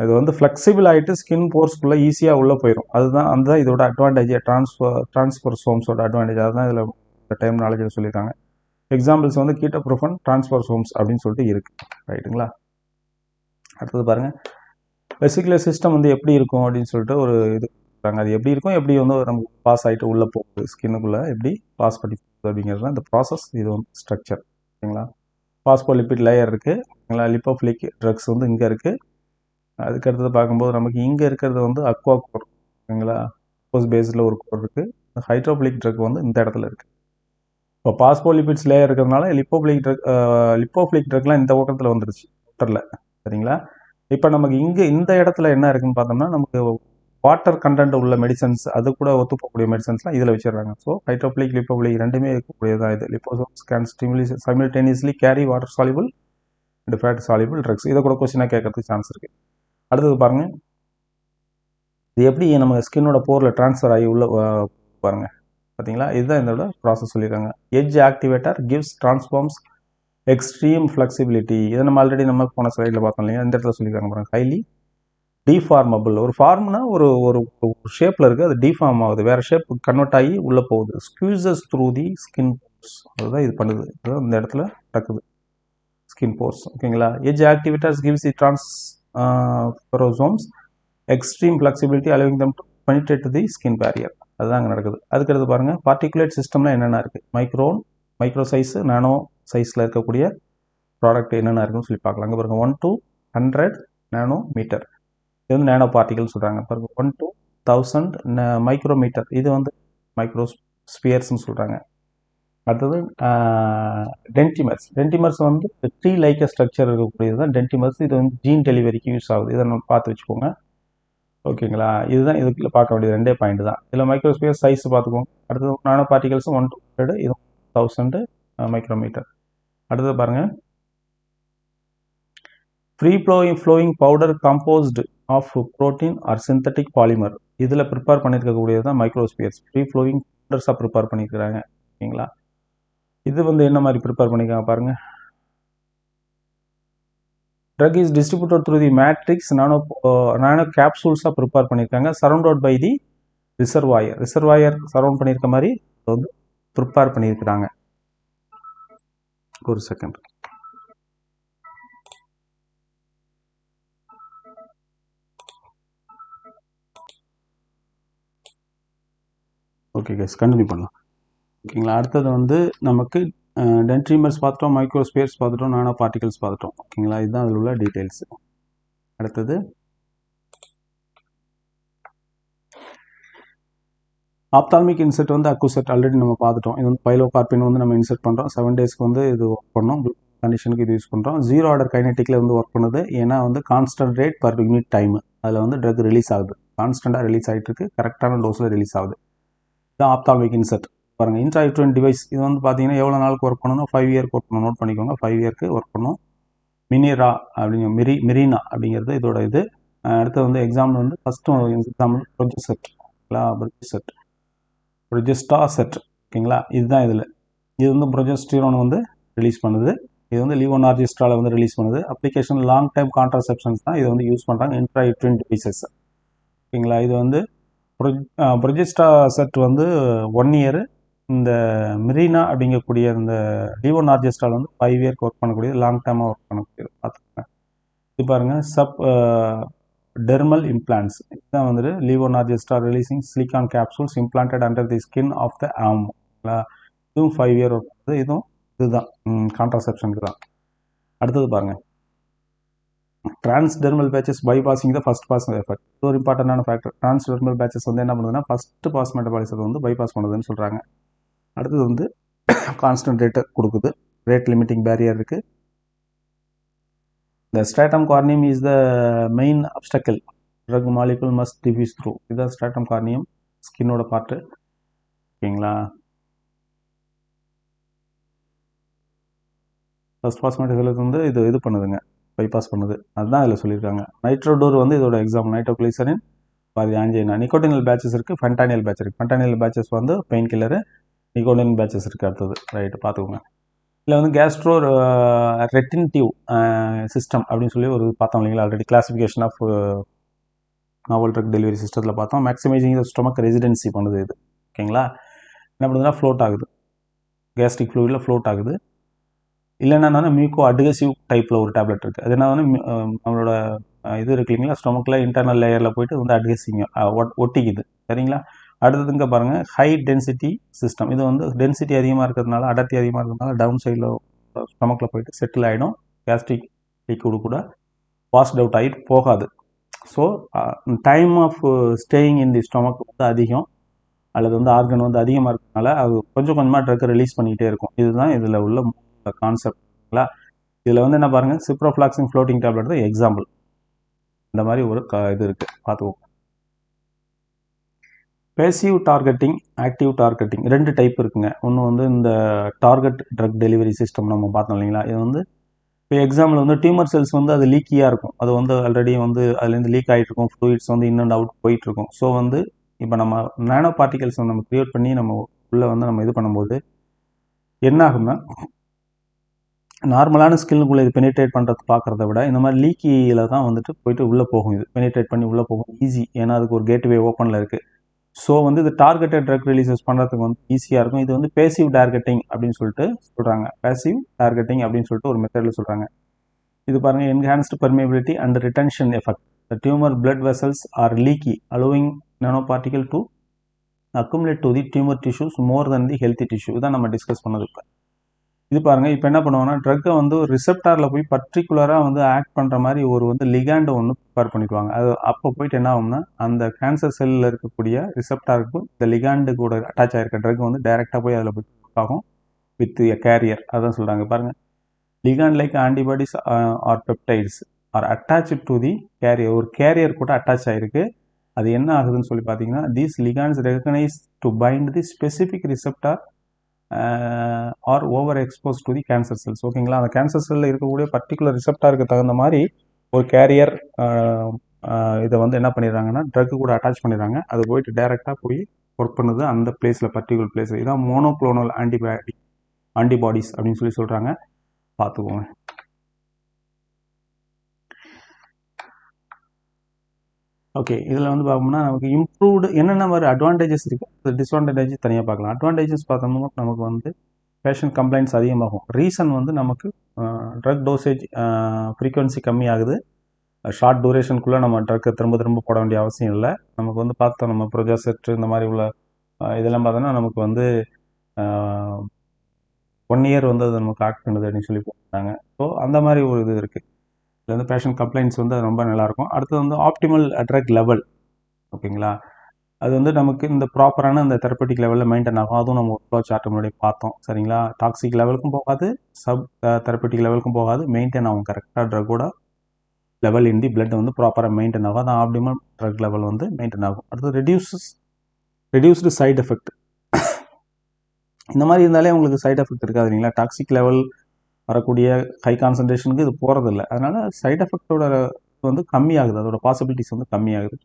இது வந்து ஃப்ளெக்சிபிள் ஆகிட்டு ஸ்கின் போர்ஸ்க்குள்ளே ஈஸியாக உள்ளே போயிடும். அதுதான் இதோட அட்வான்டேஜ். டிரான்ஸ்போர்சோம்ஸோட அட்வான்டேஜ் அதுதான் இதில் டைம் நாலேஜில் சொல்லியிருக்காங்க. எக்ஸாம்பிள்ஸ் வந்து கீட்டோப்ரோஃபன், டிரான்ஸ்போர்சோம்ஸ் அப்படின்னு சொல்லிட்டு இருக்குது. ரைட்டுங்களா. அடுத்தது பாருங்கள், வெசிகுலர் சிஸ்டம் வந்து எப்படி இருக்கும் அப்படின்னு சொல்லிட்டு ஒரு இது கொடுக்குறாங்க. அது எப்படி இருக்கும், எப்படி வந்து நமக்கு பாஸ் ஆகிட்டு உள்ளே போகுது ஸ்கின்னுக்குள்ளே, எப்படி பாஸ் பண்ணி போகுது அப்படிங்கிறது தான் இந்த ப்ராசஸ். இது வந்து ஸ்ட்ரக்சர். ஓகேங்களா. பாஸ்போலிபிட் லேயர் இருக்குது. ஓகேங்களா. லிப்போஃபிலிக் ட்ரக்ஸ் வந்து இங்கே இருக்குது. அதுக்கடுத்தது பார்க்கும்போது நமக்கு இங்கே இருக்கிறது வந்து அக்வா கோர். ஓகேங்களா. போஸ் பேஸில் ஒரு கோர் இருக்குது. ஹைட்ரோஃபிலிக் ட்ரக் வந்து இந்த இடத்துல இருக்குது. இப்போ பாஸ்போலிபிட்ஸ் லேயர் இருக்கிறதுனால லிப்போஃபிலிக் ட்ரக்லாம் இந்த பக்கத்தில் வந்துருச்சு வாட்டரில். சரிங்களா. இப்போ நமக்கு இங்கே இந்த இடத்துல என்ன இருக்குன்னு பார்த்தோம்னா, நமக்கு வாட்டர் கண்டென்ட் உள்ள மெடிசன்ஸ், அது கூட ஒத்து போகக்கூடிய மெடிசன்ஸ்லாம் இதில் வச்சிடுறாங்க. ஸோ ஹைட்ரோஃபிலிக், லிப்போஃபிலிக் ரெண்டுமே இருக்கக்கூடியதான் இது. Liposomes can simultaneously carry water soluble and fat soluble drugs. இதை கூட கொஸ்டினாக கேட்கறதுக்கு சான்ஸ் இருக்குது. அடுத்தது பாருங்கள், இது எப்படி நம்ம ஸ்கின்னோட போரில் ட்ரான்ஸ்ஃபர் ஆகி உள்ள பாருங்கள். பார்த்தீங்களா, இதுதான் இதோட ப்ராசஸ் சொல்லியிருக்காங்க. Edge activator gives transforms extreme flexibility. இதை நம்ம ஆல்ரெடி நம்ம போன ஸ்லைடில் பார்த்தோம் இல்லையா, இந்த இடத்துல சொல்லியிருக்காங்க பாருங்கள். Highly deformable. ஒரு ஃபார்ம்னா ஒரு ஒரு ஷேப்பில் இருக்குது, அது டிஃபார்ம் ஆகுது, வேறு ஷேப் கன்வெர்ட் ஆகி உள்ளே போகுது. Squeezes through the skin pores. அதுதான் இது பண்ணுது. அதுதான் இந்த இடத்துல நடக்குது, ஸ்கின் போர்ஸ். ஓகேங்களா. Edge activators gives the transfersomes extreme flexibility allowing them to penetrate the skin barrier. அதுதான் அங்கே நடக்குது. அதுக்கடுத்து பாருங்கள், பார்ட்டிகுலேட் சிஸ்டம்லாம் என்னென்ன இருக்குது. மைக்ரோ சைஸு, நானோ சைஸில் இருக்கக்கூடிய ப்ராடக்ட் என்னென்ன இருக்குன்னு சொல்லி பார்க்கலாம். அங்கே பாருங்கள், 1 to 100 நானோ மீட்டர். இது வந்து நானோ பார்ட்டிகல் சொல்கிறாங்க. பாருங்க, 1 to 1000 மைக்ரோமீட்டர். இது வந்து மைக்ரோ ஸ்பியர்ஸ்ன்னு சொல்கிறாங்க. அடுத்தது டென்டிமர்ஸ் வந்து ட்ரீ லைக் ஸ்ட்ரக்சர் இருக்கக்கூடியது தான் டென்டிமர்ஸ். இது வந்து ஜீன் டெலிவரிக்கு யூஸ் ஆகுது. இதை நம்ம பார்த்து வச்சுக்கோங்க. ஓகேங்களா. இதுதான் இதுக்குள்ள பார்க்க வேண்டியது 2 பாயிண்ட் தான். இதில் மைக்ரோஸ்பியர் சைஸ் பார்த்துக்கோங்க. அடுத்தது நானோ பார்ட்டிகல்ஸ் 1 to 100, இது 1000 மைக்ரோமீட்டர். அடுத்தது பாருங்கள், free flowing powder composed of protein or synthetic polymer. இதில் ப்ரிப்பேர் பண்ணியிருக்கக்கூடியது தான் மைக்ரோஸ்பியர்ஸ். ஃப்ரீ ஃப்ளோயிங் பவுடர்ஸாக ப்ரிப்பேர் பண்ணியிருக்கிறாங்க. ஓகேங்களா. இது வந்து என்ன மாதிரி ப்ரிப்பேர் பண்ணியிருக்காங்க பாருங்கள். Drug is distributed through the matrix nano கேப்சூல்ஸாக ப்ரிப்பேர் பண்ணியிருக்காங்க. Surrounded by the reservoir surround பண்ணியிருக்க மாதிரி வந்து ப்ரிப்பேர் பண்ணியிருக்கிறாங்க. ஒரு செகண்ட். ஓகே கைஸ், கண்டினியூ பண்ணலாம். ஓகேங்களா. அடுத்தது வந்து நமக்கு டென்ட்ரிமர்ஸ் பார்த்துட்டோம், மைக்ரோஸ்பியர்ஸ் பார்த்துட்டோம், நானோ பார்ட்டிகல்ஸ் பார்த்துட்டோம். ஓகேங்களா. இதுதான் அதில் உள்ள டீட்டெயில்ஸ். அடுத்தது ஆப்தால்மிக் இன்செர்ட் வந்து அக்குசெட் ஆல்ரெடி நம்ம பார்த்துட்டோம். இது வந்து பைலோகார்பின் வந்து நம்ம இன்செர்ட் பண்ணுறோம். 7 டேஸ்க்கு வந்து இது ஒர்க் பண்ணோம். கண்டிஷனுக்கு இது யூஸ் பண்ணுறோம். 0 ஆர்டர் கைனெட்டிக்கில் வந்து ஒர்க் பண்ணுது. ஏன்னா வந்து constant rate per unit time அதில் வந்து ட்ரக் ரிலீஸ் ஆகுது. கான்ஸ்டண்ட்டாக ரிலீஸ் ஆகிட்டு இருக்கு, கரெக்டான டோஸில் ரிலீஸ் ஆகுது. இதுதான் ஆப்தால்மிக் இன்செர்ட். பாருங்கள், இன்ட்ராயூட்ரைன் டிவைஸ். இது வந்து பார்த்தீங்கன்னா எவ்வளோ நாளுக்கு ஒர்க் பண்ணணும், 5 இயர்க்கு ஒர்க் பண்ணணும். நோட் பண்ணிக்கோங்க, 5 இயர்க்கு ஒர்க் பண்ணணும். மினிரா அப்படிங்கிற மெரினா அப்படிங்கிறது இதோட இது. அடுத்து வந்து எக்ஸாம்பிள் வந்து ஃபஸ்ட்டு எக்ஸாம்பிள் ப்ரொஜெஸ்டா செட். ஓகேங்களா. இதுதான் இதில். இது வந்து ப்ரொஜெஸ்டிரோன் வந்து ரிலீஸ் பண்ணுது. இது வந்து லீவோனார்ஜிஸ்ட்ரால வந்து ரிலீஸ் பண்ணுது. அப்ளிகேஷன் லாங் டைம் கான்ட்ராசெப்ஷன்ஸ் தான் இதை வந்து யூஸ் பண்ணுறாங்க, இன்ட்ராயூட்ரைன் டிவைசஸ். ஓகேங்களா. இது வந்து ப்ரொஜெஸ்டா செட் வந்து 1 இயர். இந்த மெரினா அப்படிங்கக்கூடிய இந்த லீவோனார்ஜிஸ்ட்ரால் வந்து 5 இயர்க்கு ஒர்க் பண்ணக்கூடியது, லாங் டைமாக ஒர்க் பண்ணக்கூடியது. பார்த்துக்கோங்க. இது பாருங்கள், டெர்மல் இம்ப்ளான்ட்ஸ். இதுதான் வந்துட்டு levonorgestrel releasing silicone capsules implanted under the skin of the arm. இதுவும் 5 இயர் ஒர்க் பண்ணுது. இதுதான் கான்ட்ராசெப்ஷனுக்கு தான். அடுத்தது பாருங்கள், transdermal patches bypassing the first pass effect. இது ஒரு இம்பார்ட்டண்டான ஃபேக்டர். டிரான்ஸ்டெர்மல் பேச்சஸ் வந்து என்ன பண்ணுதுன்னா ஃபர்ஸ்ட் பாஸ் மெட்டபாலிசத்தை வந்து பைபாஸ் பண்ணுதுன்னு சொல்கிறாங்க. அடுத்தது வந்து கான்ஸ்டன்ட் ரேட்டை கொடுக்குது, ரேட் லிமிட்டிங் பேரியர் இருக்குது. The stratum corneum is the main obstacle drug molecule must diffuse through. இதுதான் stratum corneum, ஸ்கின்னோட பார்ட்டு. ஓகேங்களா. ஃபர்ஸ்ட் பாஸ் மெட்டபாலிசத்தை வந்து இது பண்ணுதுங்க, பைபாஸ் பண்ணுது. அதுதான் இதில் சொல்லியிருக்காங்க. நைட்ரோடோர் வந்து இதோட எக்ஸாம்பிள். நைட்ரோகிளிசரின் பாதி ஆன்ஜினா. நிக்கோட்டினல் பேச்சஸ் இருக்குது, ஃபென்டானியல் பேட்ச் இருக்குது. ஃபென்டானியல் பேச்சஸ் வந்து பெயின் கில்லரு, நிக்கோட்டினல் பேச்சஸ் இருக்குது. அடுத்தது ரைட்டு பார்த்துக்கோங்க. இதில் வந்து கேஸ்ட்ரோ ரெட்டின்டிவ் சிஸ்டம் அப்படின்னு சொல்லி ஒரு பார்த்தோம் இல்லைங்களா already classification of novel drug delivery சிஸ்டத்தில் பார்த்தோம். மேக்ஸிமைசிங் த ஸ்டொமக் ரெசிடென்சி பண்ணுது இது. ஓகேங்களா, என்ன பண்ணுதுன்னா ஃப்ளோட் ஆகுது, கேஸ்ட்ரிக் ஃப்ளூயிடில் ஃப்ளோட் ஆகுது. இல்லைன்னா மியூக்கோ அட்ஹெசிவ் டைப்பில் ஒரு டேப்லெட் இருக்குது. அது என்ன நம்மளோட இது இருக்கு இல்லைங்களா, ஸ்டொமக்கில் இன்டர்னல் லேயரில் போயிட்டு வந்து அட்ஹெசிங்க ஒட்டிக்குது. சரிங்களா, அடுத்ததுங்க பாருங்கள் ஹை டென்சிட்டி சிஸ்டம். இது வந்து டென்சிட்டி அதிகமாக இருக்கிறதுனால, அடர்த்தி அதிகமாக இருக்கிறதுனால டவுன் சைடில் ஸ்டொமக்கில் போயிட்டு செட்டில் ஆகிடும். கேஸ்ட்ரிக் லிக்விடு கூட வாஷ்ட் அவுட் ஆகிட்டு போகாது. So time of staying in the stomach வந்து அதிகம், அல்லது வந்து ஆர்கன் வந்து அதிகமாக இருக்கிறதுனால அது கொஞ்சம் கொஞ்சமாக ட்ரக்கை ரிலீஸ் பண்ணிக்கிட்டே இருக்கும். இதுதான் இதில் உள்ள கான்செப்ட்ங்களா. இதில் வந்து என்ன பாருங்கள், சிப்ரோஃப்ளாக்சின் ஃப்ளோட்டிங் டேப்லெட் தான் எக்ஸாம்பிள். இந்த மாதிரி ஒரு இது இருக்குது, பார்த்துக்கோங்க. பேசிவ் டார்கெட்டிங், ஆக்டிவ் டார்கெட்டிங் ரெண்டு டைப் இருக்குங்க. ஒன்று வந்து இந்த டார்கெட் ட்ரக் டெலிவரி சிஸ்டம் நம்ம பார்த்தோம் இல்லைங்களா. இது வந்து இப்போ எக்ஸாம்பிள் வந்து டியூமர் செல்ஸ் வந்து அது லீக்கியாக இருக்கும். அது வந்து ஆல்ரெடி வந்து அதுலேருந்து லீக் ஆகிட்டு இருக்கும், ஃப்ளூயிட்ஸ் வந்து இன் அண்ட் அவுட் போயிட்டுருக்கும். ஸோ வந்து இப்போ நம்ம நானோ பார்ட்டிகல்ஸ் நம்ம க்ரியேட் பண்ணி நம்ம உள்ளே வந்து நம்ம இது பண்ணும்போது என்ன ஆகும்னா, நார்மலான ஸ்கின்னுக்குள்ளே இது பெனிட்ரேட் பண்ணுறது பார்க்குறத விட இந்த மாதிரி லீக்கியில் தான் வந்துட்டு போயிட்டு உள்ளே போகும். இது பெனிட்ரேட் பண்ணி உள்ளே போகும் ஈஸி, ஏன்னா அதுக்கு ஒரு கேட்வே ஓப்பனில் இருக்குது. ஸோ வந்து இது டார்கெட்டட் ட்ரக் ரிலீசஸ் பண்ணுறதுக்கு வந்து ஈஸியாக இருக்கும். இது வந்து பேசிவ் டார்கெட்டிங் அப்படின்னு சொல்லிட்டு சொல்கிறாங்க. பேசிவ் டார்கெட்டிங் அப்படின்னு சொல்லிட்டு ஒரு மெத்தடில் சொல்கிறாங்க. இது பாருங்கள், enhanced permeability and retention effect. The tumour blood vessels R leaky allowing nano particle to accumulate to the tumour tissues more then the healthy tissue. இதான் நம்ம டிஸ்கஸ் பண்ணது. இப்போ இது பாருங்கள், இப்போ என்ன பண்ணுவாங்கன்னா ட்ரக்கை வந்து ஒரு ரிசெப்டாரில் போய் பர்டிகுலராக வந்து ஆக்ட் பண்ணுற மாதிரி ஒரு வந்து லிகாண்டை ஒன்று ப்ரிப்பேர் பண்ணிக்குவாங்க. அது அப்போ போயிட்டு என்ன ஆகும்னா, அந்த கேன்சர் செல்லில் இருக்கக்கூடிய ரிசெப்டாருக்கும் இந்த லிகாண்டு கூட அட்டாச் ஆகிருக்க ட்ரக் வந்து டைரெக்டாக போய் அதில் போய் ஆகும் வித் எ கேரியர். அதான் சொல்கிறாங்க பாருங்கள், ligand like antibodies or peptides or attach to the carrier. ஒரு கேரியர் கூட அட்டாச் ஆகிருக்கு. அது என்ன ஆகுதுன்னு சொல்லி பார்த்தீங்கன்னா, these ligands recognise to bind the specific receptor or over expose to the cancer cells. ஓகேங்களா, அந்த கேன்சர் செல்லில் இருக்கக்கூடிய பர்டிகுலர் ரிசெப்டாருக்கு தகுந்த மாதிரி ஒரு கேரியர் இதை வந்து என்ன பண்ணிடுறாங்கன்னா ட்ரக்கு கூட அட்டாச் பண்ணிடுறாங்க. அது போயிட்டு டைரெக்டாக போய் ஒர்க் பண்ணுது அந்த பிளேஸில், பர்டிகுலர் பிளேஸில். இதான் மோனோக்ளோனல் ஆன்டிபாடிஸ் அப்படின்னு சொல்லி சொல்கிறாங்க, பார்த்துக்கோங்க. ஓகே, இதில் வந்து பார்க்கணும்னா நமக்கு இம்ப்ரூவ்டு என்னென்ன மாதிரி அட்வான்டேஜஸ் இருக்குது, டிஸ்அட்வான்டேஜ் தனியாக பார்க்கலாம். அட்வான்டேஜஸ் பார்த்தோம்னா நமக்கு வந்து பேஷண்ட் கம்ப்ளைண்ட்ஸ் அதிகமாகும். ரீசன் வந்து நமக்கு ட்ரக் டோசேஜ் ஃப்ரீக்வன்சி கம்மியாகுது. ஷார்ட் டூரேஷனுக்குள்ளே நம்ம ட்ரக்கை திரும்ப திரும்ப போட வேண்டிய அவசியம் இல்லை. நமக்கு வந்து பார்த்தோம், நம்ம ப்ரொஜாசெட் இந்த மாதிரி உள்ள இதெல்லாம் பார்த்தோன்னா நமக்கு வந்து 1 இயர் வந்து அது நமக்கு ஆக்ட் பண்ணுது அப்படின்னு சொல்லி போட்டாங்க. ஸோ அந்த மாதிரி ஒரு இது இருக்குது. இதில் வந்து பேஷண்ட் கம்ப்ளைண்ட்ஸ் வந்து ரொம்ப நல்லாயிருக்கும். அடுத்தது வந்து ஆப்டிமல் ட்ரக் லெவல். ஓகேங்களா, அது வந்து நமக்கு இந்த ப்ராப்பரான இந்த தெரப்பட்டிக் லெவலில் மெயின்டைன் ஆகும். அதுவும் நம்ம ஃப்ளோ சார்ட் முன்னாடி பார்த்தோம். சரிங்களா, டாக்ஸிக் லெவலுக்கும் போகாது, சப் தெரப்பட்டிக் லெவலுக்கும் போகாது, மெயின்டைன் ஆகும் கரெக்டாக. ட்ரக்கோட லெவல் இன் தி பிளட் வந்து ப்ராப்பராக மெயின்டைன் ஆகும். அதான் ஆப்டிமல் ட்ரக் லெவல் வந்து மெயின்டைன் ஆகும். அடுத்து ரெடியூஸ்டு சைடு எஃபெக்ட். இந்த மாதிரி இருந்தாலே உங்களுக்கு சைடு எஃபெக்ட் இருக்காது இல்லைங்களா. டாக்ஸிக் லெவல் வரக்கூடிய ஹை கான்சன்ட்ரேஷனுக்கு இது போகிறதில்ல, அதனால் சைடு எஃபெக்டோட வந்து கம்மியாகுது, அதோட பாசிபிலிட்டிஸ் வந்து கம்மியாகுது.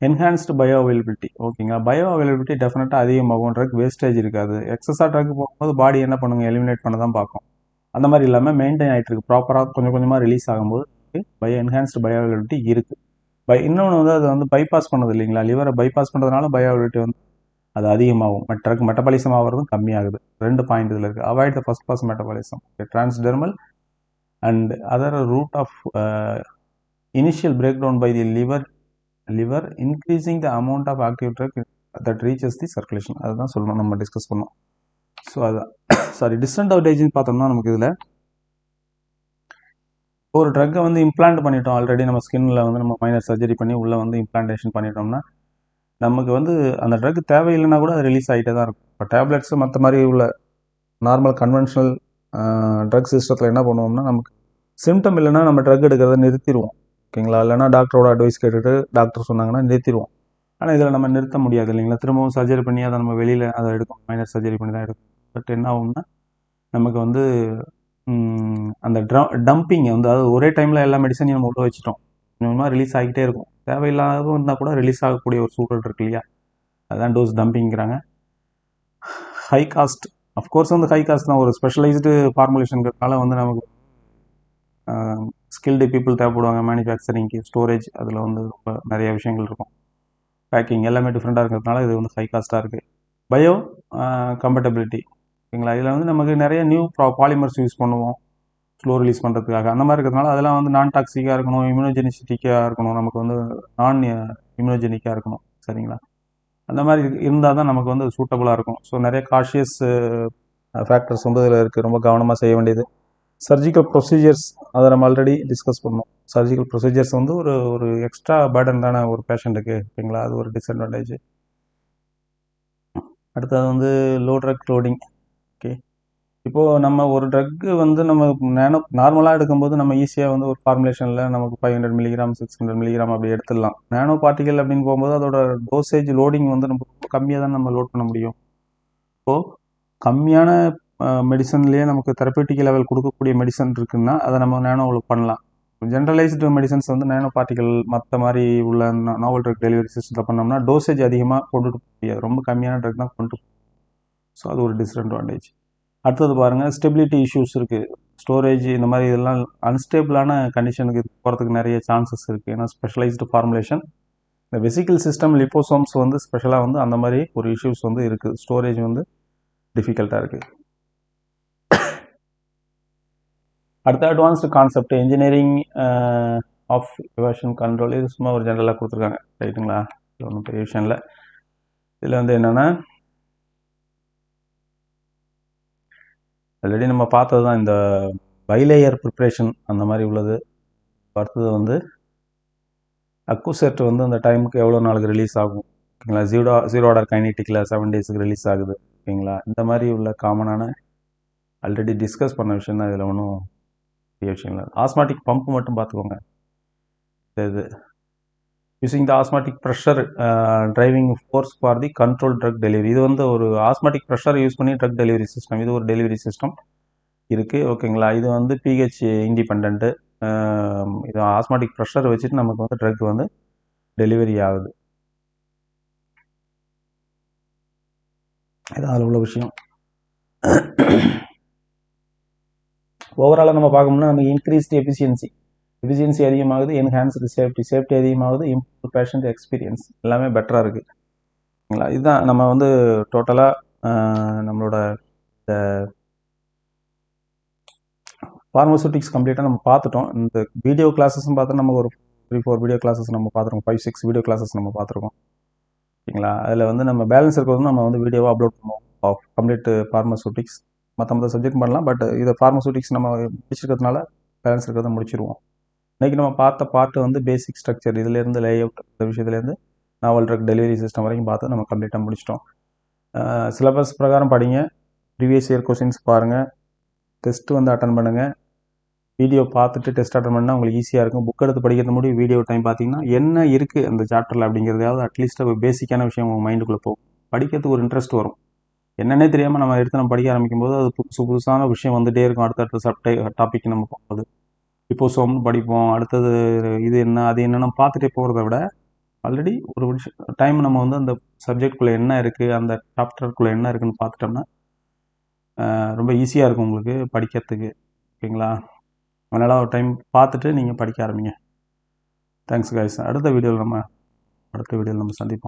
Enhanced bio availability. ஓகேங்களா, பயோ அவைலபிலிட்டி டெஃபினட்டாக அதிகமாகும். ட்ரக் வேஸ்டேஜ் இருக்காது. எக்ஸஸாக ட்ரக் போகும்போது பாடி என்ன பண்ணுங்க, எலிமினேட் பண்ண தான் பார்க்கும். அந்த மாதிரி இல்லாமல் மெயின்டைன் ஆகிட்டு இருக்கு, ப்ராப்பராக கொஞ்சம் கொஞ்சமாக ரிலீஸ் ஆகும்போது என்ஹான்ஸ்டு பயோ அவைலபிலிட்டி இருக்குது. இன்னொன்று வந்து அது வந்து பைபாஸ் பண்ணது இல்லைங்களா, லிவரை பைபாஸ் பண்ணுறதுனால பயோ அவைலபிலிட்டி வந்து அது அதிகமாகும். ட்ரக் மெட்டபாலிசம் ஆகிறதும் கம்மியாகுது. 2 பாயிண்ட் இதில் இருக்குது. Avoid the first pass metabolism, transdermal and other route of initial breakdown by the liver increasing the amount of active drug that reaches the circulation. அதுதான் சொல்லணும், நம்ம discuss பண்ணோம். ஸோ அதுதான் sorry டிஸ்அட்வான்டேஜ்னு பார்த்தோம்னா, நமக்கு இதில் ஒரு ட்ரக்கை வந்து இம்ப்ளான்ட் பண்ணிட்டோம் ஆல்ரெடி, நம்ம ஸ்கின்னில் வந்து நம்ம மைனர் சர்ஜரி பண்ணி உள்ளே வந்து இம்ப்ளான்டேஷன் பண்ணிட்டோம்னா நமக்கு வந்து அந்த ட்ரக் தேவையில்லைன்னா கூட அது ரிலீஸ் ஆகிட்டே தான் இருக்கும். இப்போ டேப்லெட்ஸு மற்ற மாதிரி உள்ள நார்மல் கன்வென்ஷனல் ட்ரக் சிஸ்டத்தில் என்ன பண்ணுவோம்னா, நமக்கு சிம்டம் இல்லைன்னா நம்ம ட்ரக் எடுக்கிறத நிறுத்திடுவோம். ஓகேங்களா, இல்லைனா டாக்டரோட அட்வைஸ் கேட்டுட்டு டாக்டர் சொன்னாங்கன்னா நிறுத்திடுவோம். ஆனால் இதில் நம்ம நிறுத்த முடியாது இல்லைங்களா, திரும்பவும் சர்ஜரி பண்ணி அதை நம்ம வெளியில் அதை எடுக்கும், மைனர் சர்ஜரி பண்ணி தான் எடுக்கும். பட் என்ன ஆகும்னா நமக்கு வந்து அந்த டம்பிங் வந்து, அதாவது ஒரே டைமில் எல்லா மெடிசனையும் நம்ம உள்ள வச்சுட்டோம், கொஞ்சமாக ரிலீஸ் ஆகிட்டே இருக்கும். தேவையில்லாததும் இருந்தால் கூட ரிலீஸ் ஆகக்கூடிய ஒரு சூழல் இருக்கு இல்லையா, அதுதான் டோஸ் டம்பிங்கிறாங்க. ஹை காஸ்ட் அஃப்கோர்ஸ் வந்து ஹை காஸ்ட் தான். ஒரு ஸ்பெஷலைஸ்டு ஃபார்முலேஷனுங்கிறதுனால வந்து நமக்கு ஸ்கில்டு பீப்புள் தேவைப்படுவாங்க. மேனுஃபேக்சரிங்க்கு, ஸ்டோரேஜ், அதில் வந்து ரொம்ப நிறைய விஷயங்கள் இருக்கும். பேக்கிங் எல்லாமே டிஃப்ரெண்ட்டாக இருக்கிறதுனால இது வந்து ஹை காஸ்ட்டாக இருக்குது. பயோ கம்பேட்டபிலிட்டி, ஓகேங்களா. இதில் வந்து நமக்கு நிறைய நியூ பாலிமர்ஸ் யூஸ் பண்ணுவோம் ஸ்லோ ரிலீஸ் பண்ணுறதுக்காக. அந்த மாதிரி இருக்கிறதுனால அதெல்லாம் வந்து நான் டாக்ஸிக்காக இருக்கணும், இம்யூனோஜெனிசிட்டிக்காக இருக்கணும், நமக்கு வந்து நான் இம்யூனோஜெனிக்காக இருக்கணும், சரிங்களா. அந்த மாதிரி இருந்தால் தான் நமக்கு வந்து சூட்டபுளாக இருக்கும். ஸோ நிறைய காஷியஸ் ஃபேக்டர்ஸ் வந்து இதில் இருக்குது, ரொம்ப கவனமாக செய்ய வேண்டியது. சர்ஜிக்கல் ப்ரொசீஜர்ஸ், அதை நம்ம ஆல்ரெடி டிஸ்கஸ் பண்ணோம். சர்ஜிக்கல் ப்ரொசீஜர்ஸ் வந்து ஒரு எக்ஸ்ட்ரா பேர்டன் தானே ஒரு பேஷண்ட்டுக்கு, ஓகேங்களா. அது ஒரு டிஸ்அட்வான்டேஜ். அடுத்தது வந்து லோ ட்ரக் லோடிங். ஓகே, இப்போது நம்ம ஒரு ட்ரக்கு வந்து நம்ம நார்மலாக எடுக்கும்போது நம்ம ஈஸியாக வந்து ஒரு ஃபார்முலேஷனில் நமக்கு 500 மில்லிகிராம் 600 மில்லிகிராம் அப்படி எடுத்துடலாம். நானோ பார்ட்டிகல் அப்படின்னு போகும்போது அதோட டோசேஜ் லோடிங் வந்து நம்ம ரொம்ப கம்மியாக தான் நம்ம லோட் பண்ண முடியும். இப்போது கம்மியான மெடிசன்லேயே நமக்கு தெரப்பூட்டிக் லெவல் கொடுக்கக்கூடிய மெடிசன் இருக்குன்னா அதை நம்ம நானோவில் பண்ணலாம். ஜென்ரலைஸ்டு மெடிசன்ஸ் வந்து நானோ பார்ட்டிகல் மற்ற மாதிரி உள்ள நாவல் ட்ரக் டெலிவரி சிஸ்டத்தில் பண்ணோம்னா டோசேஜ் அதிகமாக கொண்டுட்டு போக முடியாது, ரொம்ப கம்மியான ட்ரக் தான் கொண்டு. ஸோ அது ஒரு டிஸ்அட்வான்டேஜ். அடுத்தது பாருங்கள், ஸ்டெபிலிட்டி இஷ்யூஸ் இருக்குது. ஸ்டோரேஜ் இந்த மாதிரி இதெல்லாம் அன்ஸ்டேபிளான கண்டிஷனுக்கு போகிறதுக்கு நிறைய சான்சஸ் இருக்குது. ஏன்னா ஸ்பெஷலைஸ்டு ஃபார்முலேஷன், இந்த வெசிக்கல் சிஸ்டம் லிப்போசோம்ஸ் வந்து ஸ்பெஷலாக வந்து அந்த மாதிரி ஒரு இஷ்யூஸ் வந்து இருக்குது. ஸ்டோரேஜ் வந்து டிஃபிகல்ட்டாக இருக்குது. அடுத்த advanced concept engineering of eversion control. இது சும்மா ஒரு ஜென்ரலாக கொடுத்துருக்காங்க, ரைட்டுங்களா. இது ஒன்றும் பெரிய விஷயம் இல்லை. இதில் வந்து என்னென்னா ஆல்ரெடி நம்ம பார்த்தது தான், இந்த பைலேயர் ப்ரிப்ரேஷன் அந்த மாதிரி உள்ளது. அடுத்தது வந்து அக்குசெட் வந்து அந்த டைமுக்கு எவ்வளோ நாளுக்கு ரிலீஸ் ஆகும், ஓகேங்களா. ஜீரோ ஆர்டர் கைனெட்டிக்கில் 7 டேஸுக்கு ரிலீஸ் ஆகுது, ஓகேங்களா. இந்த மாதிரி உள்ள காமனான ஆல்ரெடி டிஸ்கஸ் பண்ண விஷயம் தான். இதில் ஒன்றும் பெரிய விஷயம் இல்லை. ஆஸ்மாட்டிக் பம்ப் மட்டும் பார்த்துக்கோங்க. இது using the osmotic pressure driving force for the control drug delivery. இது வந்து ஒரு ஆஸ்மாட்டிக் ப்ரெஷர் யூஸ் பண்ணி ட்ரக் டெலிவரி சிஸ்டம், இது ஒரு டெலிவரி சிஸ்டம் இருக்குது, ஓகேங்களா. இது வந்து பிஹெச் இண்டிபெண்ட்டு. இது ஆஸ்மாட்டிக் ப்ரெஷர் வச்சுட்டு நமக்கு வந்து ட்ரக் வந்து டெலிவரி ஆகுது. இது அதில் உள்ள விஷயம். ஓவராலாக நம்ம பார்க்கணும்னா நமக்கு இன்க்ரீஸ்டு எஃபிஷியன்சி அதிகமாகுது, என்ஹான்ஸ்டு சேஃப்டி அதிகமாகுது, இம்ப்ரூவ் பேஷண்ட் எக்ஸ்பீரியன்ஸ், எல்லாமே பெட்டராக இருக்குது, ஓகேங்களா. இதுதான் நம்ம வந்து டோட்டலாக நம்மளோட இந்த ஃபார்மசூட்டிக்ஸ் கம்ப்ளீட்டாக நம்ம பார்த்துட்டோம். இந்த வீடியோ கிளாஸஸும் பார்த்தா நம்ம ஒரு 3-4 வீடியோ கிளாஸஸ் நம்ம பார்த்துருக்கோம், 5-6 வீடியோ கிளாஸஸ் நம்ம பார்த்துருக்கோம், ஓகேங்களா. அதில் வந்து நம்ம பேலன்ஸ் இருக்கிறது நம்ம வந்து வீடியோவாக அப்லோட் பண்ணுவோம் ஆஃப் கம்ப்ளீட் ஃபார்மசூட்டிக்ஸ். மற்ற சப்ஜெக்ட் பண்ணலாம், பட் இதை ஃபார்மசூட்டிக்ஸ் நம்ம முடிச்சிருக்கிறதுனால பேலன்ஸ் இருக்கிறத முடிச்சிருவோம். இன்றைக்கி நம்ம பார்த்த பார்ட்டு வந்து பேசிக் ஸ்ட்ரக்சர், இதுலேருந்து லேஅவுட், இந்த விஷயத்துலேருந்து நாவல் ட்ரக் டெலிவரி சிஸ்டம் வரைக்கும் பார்த்து நம்ம கம்ப்ளீட்டாக முடிச்சிட்டோம். சிலபஸ் பிரகாரம் படிங்க, ப்ரீவியஸ் இயர் கொஸ்டின்ஸ் பாருங்கள், டெஸ்ட்டு வந்து அட்டன் பண்ணுங்கள். வீடியோ பார்த்துட்டு டெஸ்ட் அட்டன் பண்ணால் உங்களுக்கு ஈஸியாக இருக்கும். புக் எடுத்து படிக்கிறது முடியும், வீடியோ டைம் பார்த்தீங்கன்னா என்ன இருக்குது அந்த சாப்டரில் அப்படிங்கிறதாவது அட்லீஸ்ட் ஒரு பேசிக்கான விஷயம் உங்கள் மைண்டுக்குள்ளே போகும். படிக்கிறதுக்கு ஒரு இன்ட்ரெஸ்ட் வரும். என்னன்னே தெரியாமல் நம்ம எடுத்து நம்ம படிக்க ஆரம்பிக்கும் போது அது புதுசான விஷயம் வந்துகிட்டே இருக்கும். அடுத்தடுத்த டாபிக் நம்ம போகும்போது லிப்போசோம்னு படிப்போம், அடுத்தது இது என்ன அது என்னென்னு பார்த்துட்டே போகிறத விட ஆல்ரெடி ஒரு விஷயம் டைம் நம்ம வந்து அந்த சப்ஜெக்ட்குள்ளே என்ன இருக்குது, அந்த சாப்டருக்குள்ளே என்ன இருக்குதுன்னு பார்த்துட்டோம்னா ரொம்ப ஈஸியாக இருக்கும் உங்களுக்கு படிக்கிறதுக்கு, ஓகேங்களா. அதனால் ஒரு டைம் பார்த்துட்டு நீங்கள் படிக்க ஆரம்பிங்க. Thanks guys. அடுத்த வீடியோவில் நம்ம சந்திப்போம்.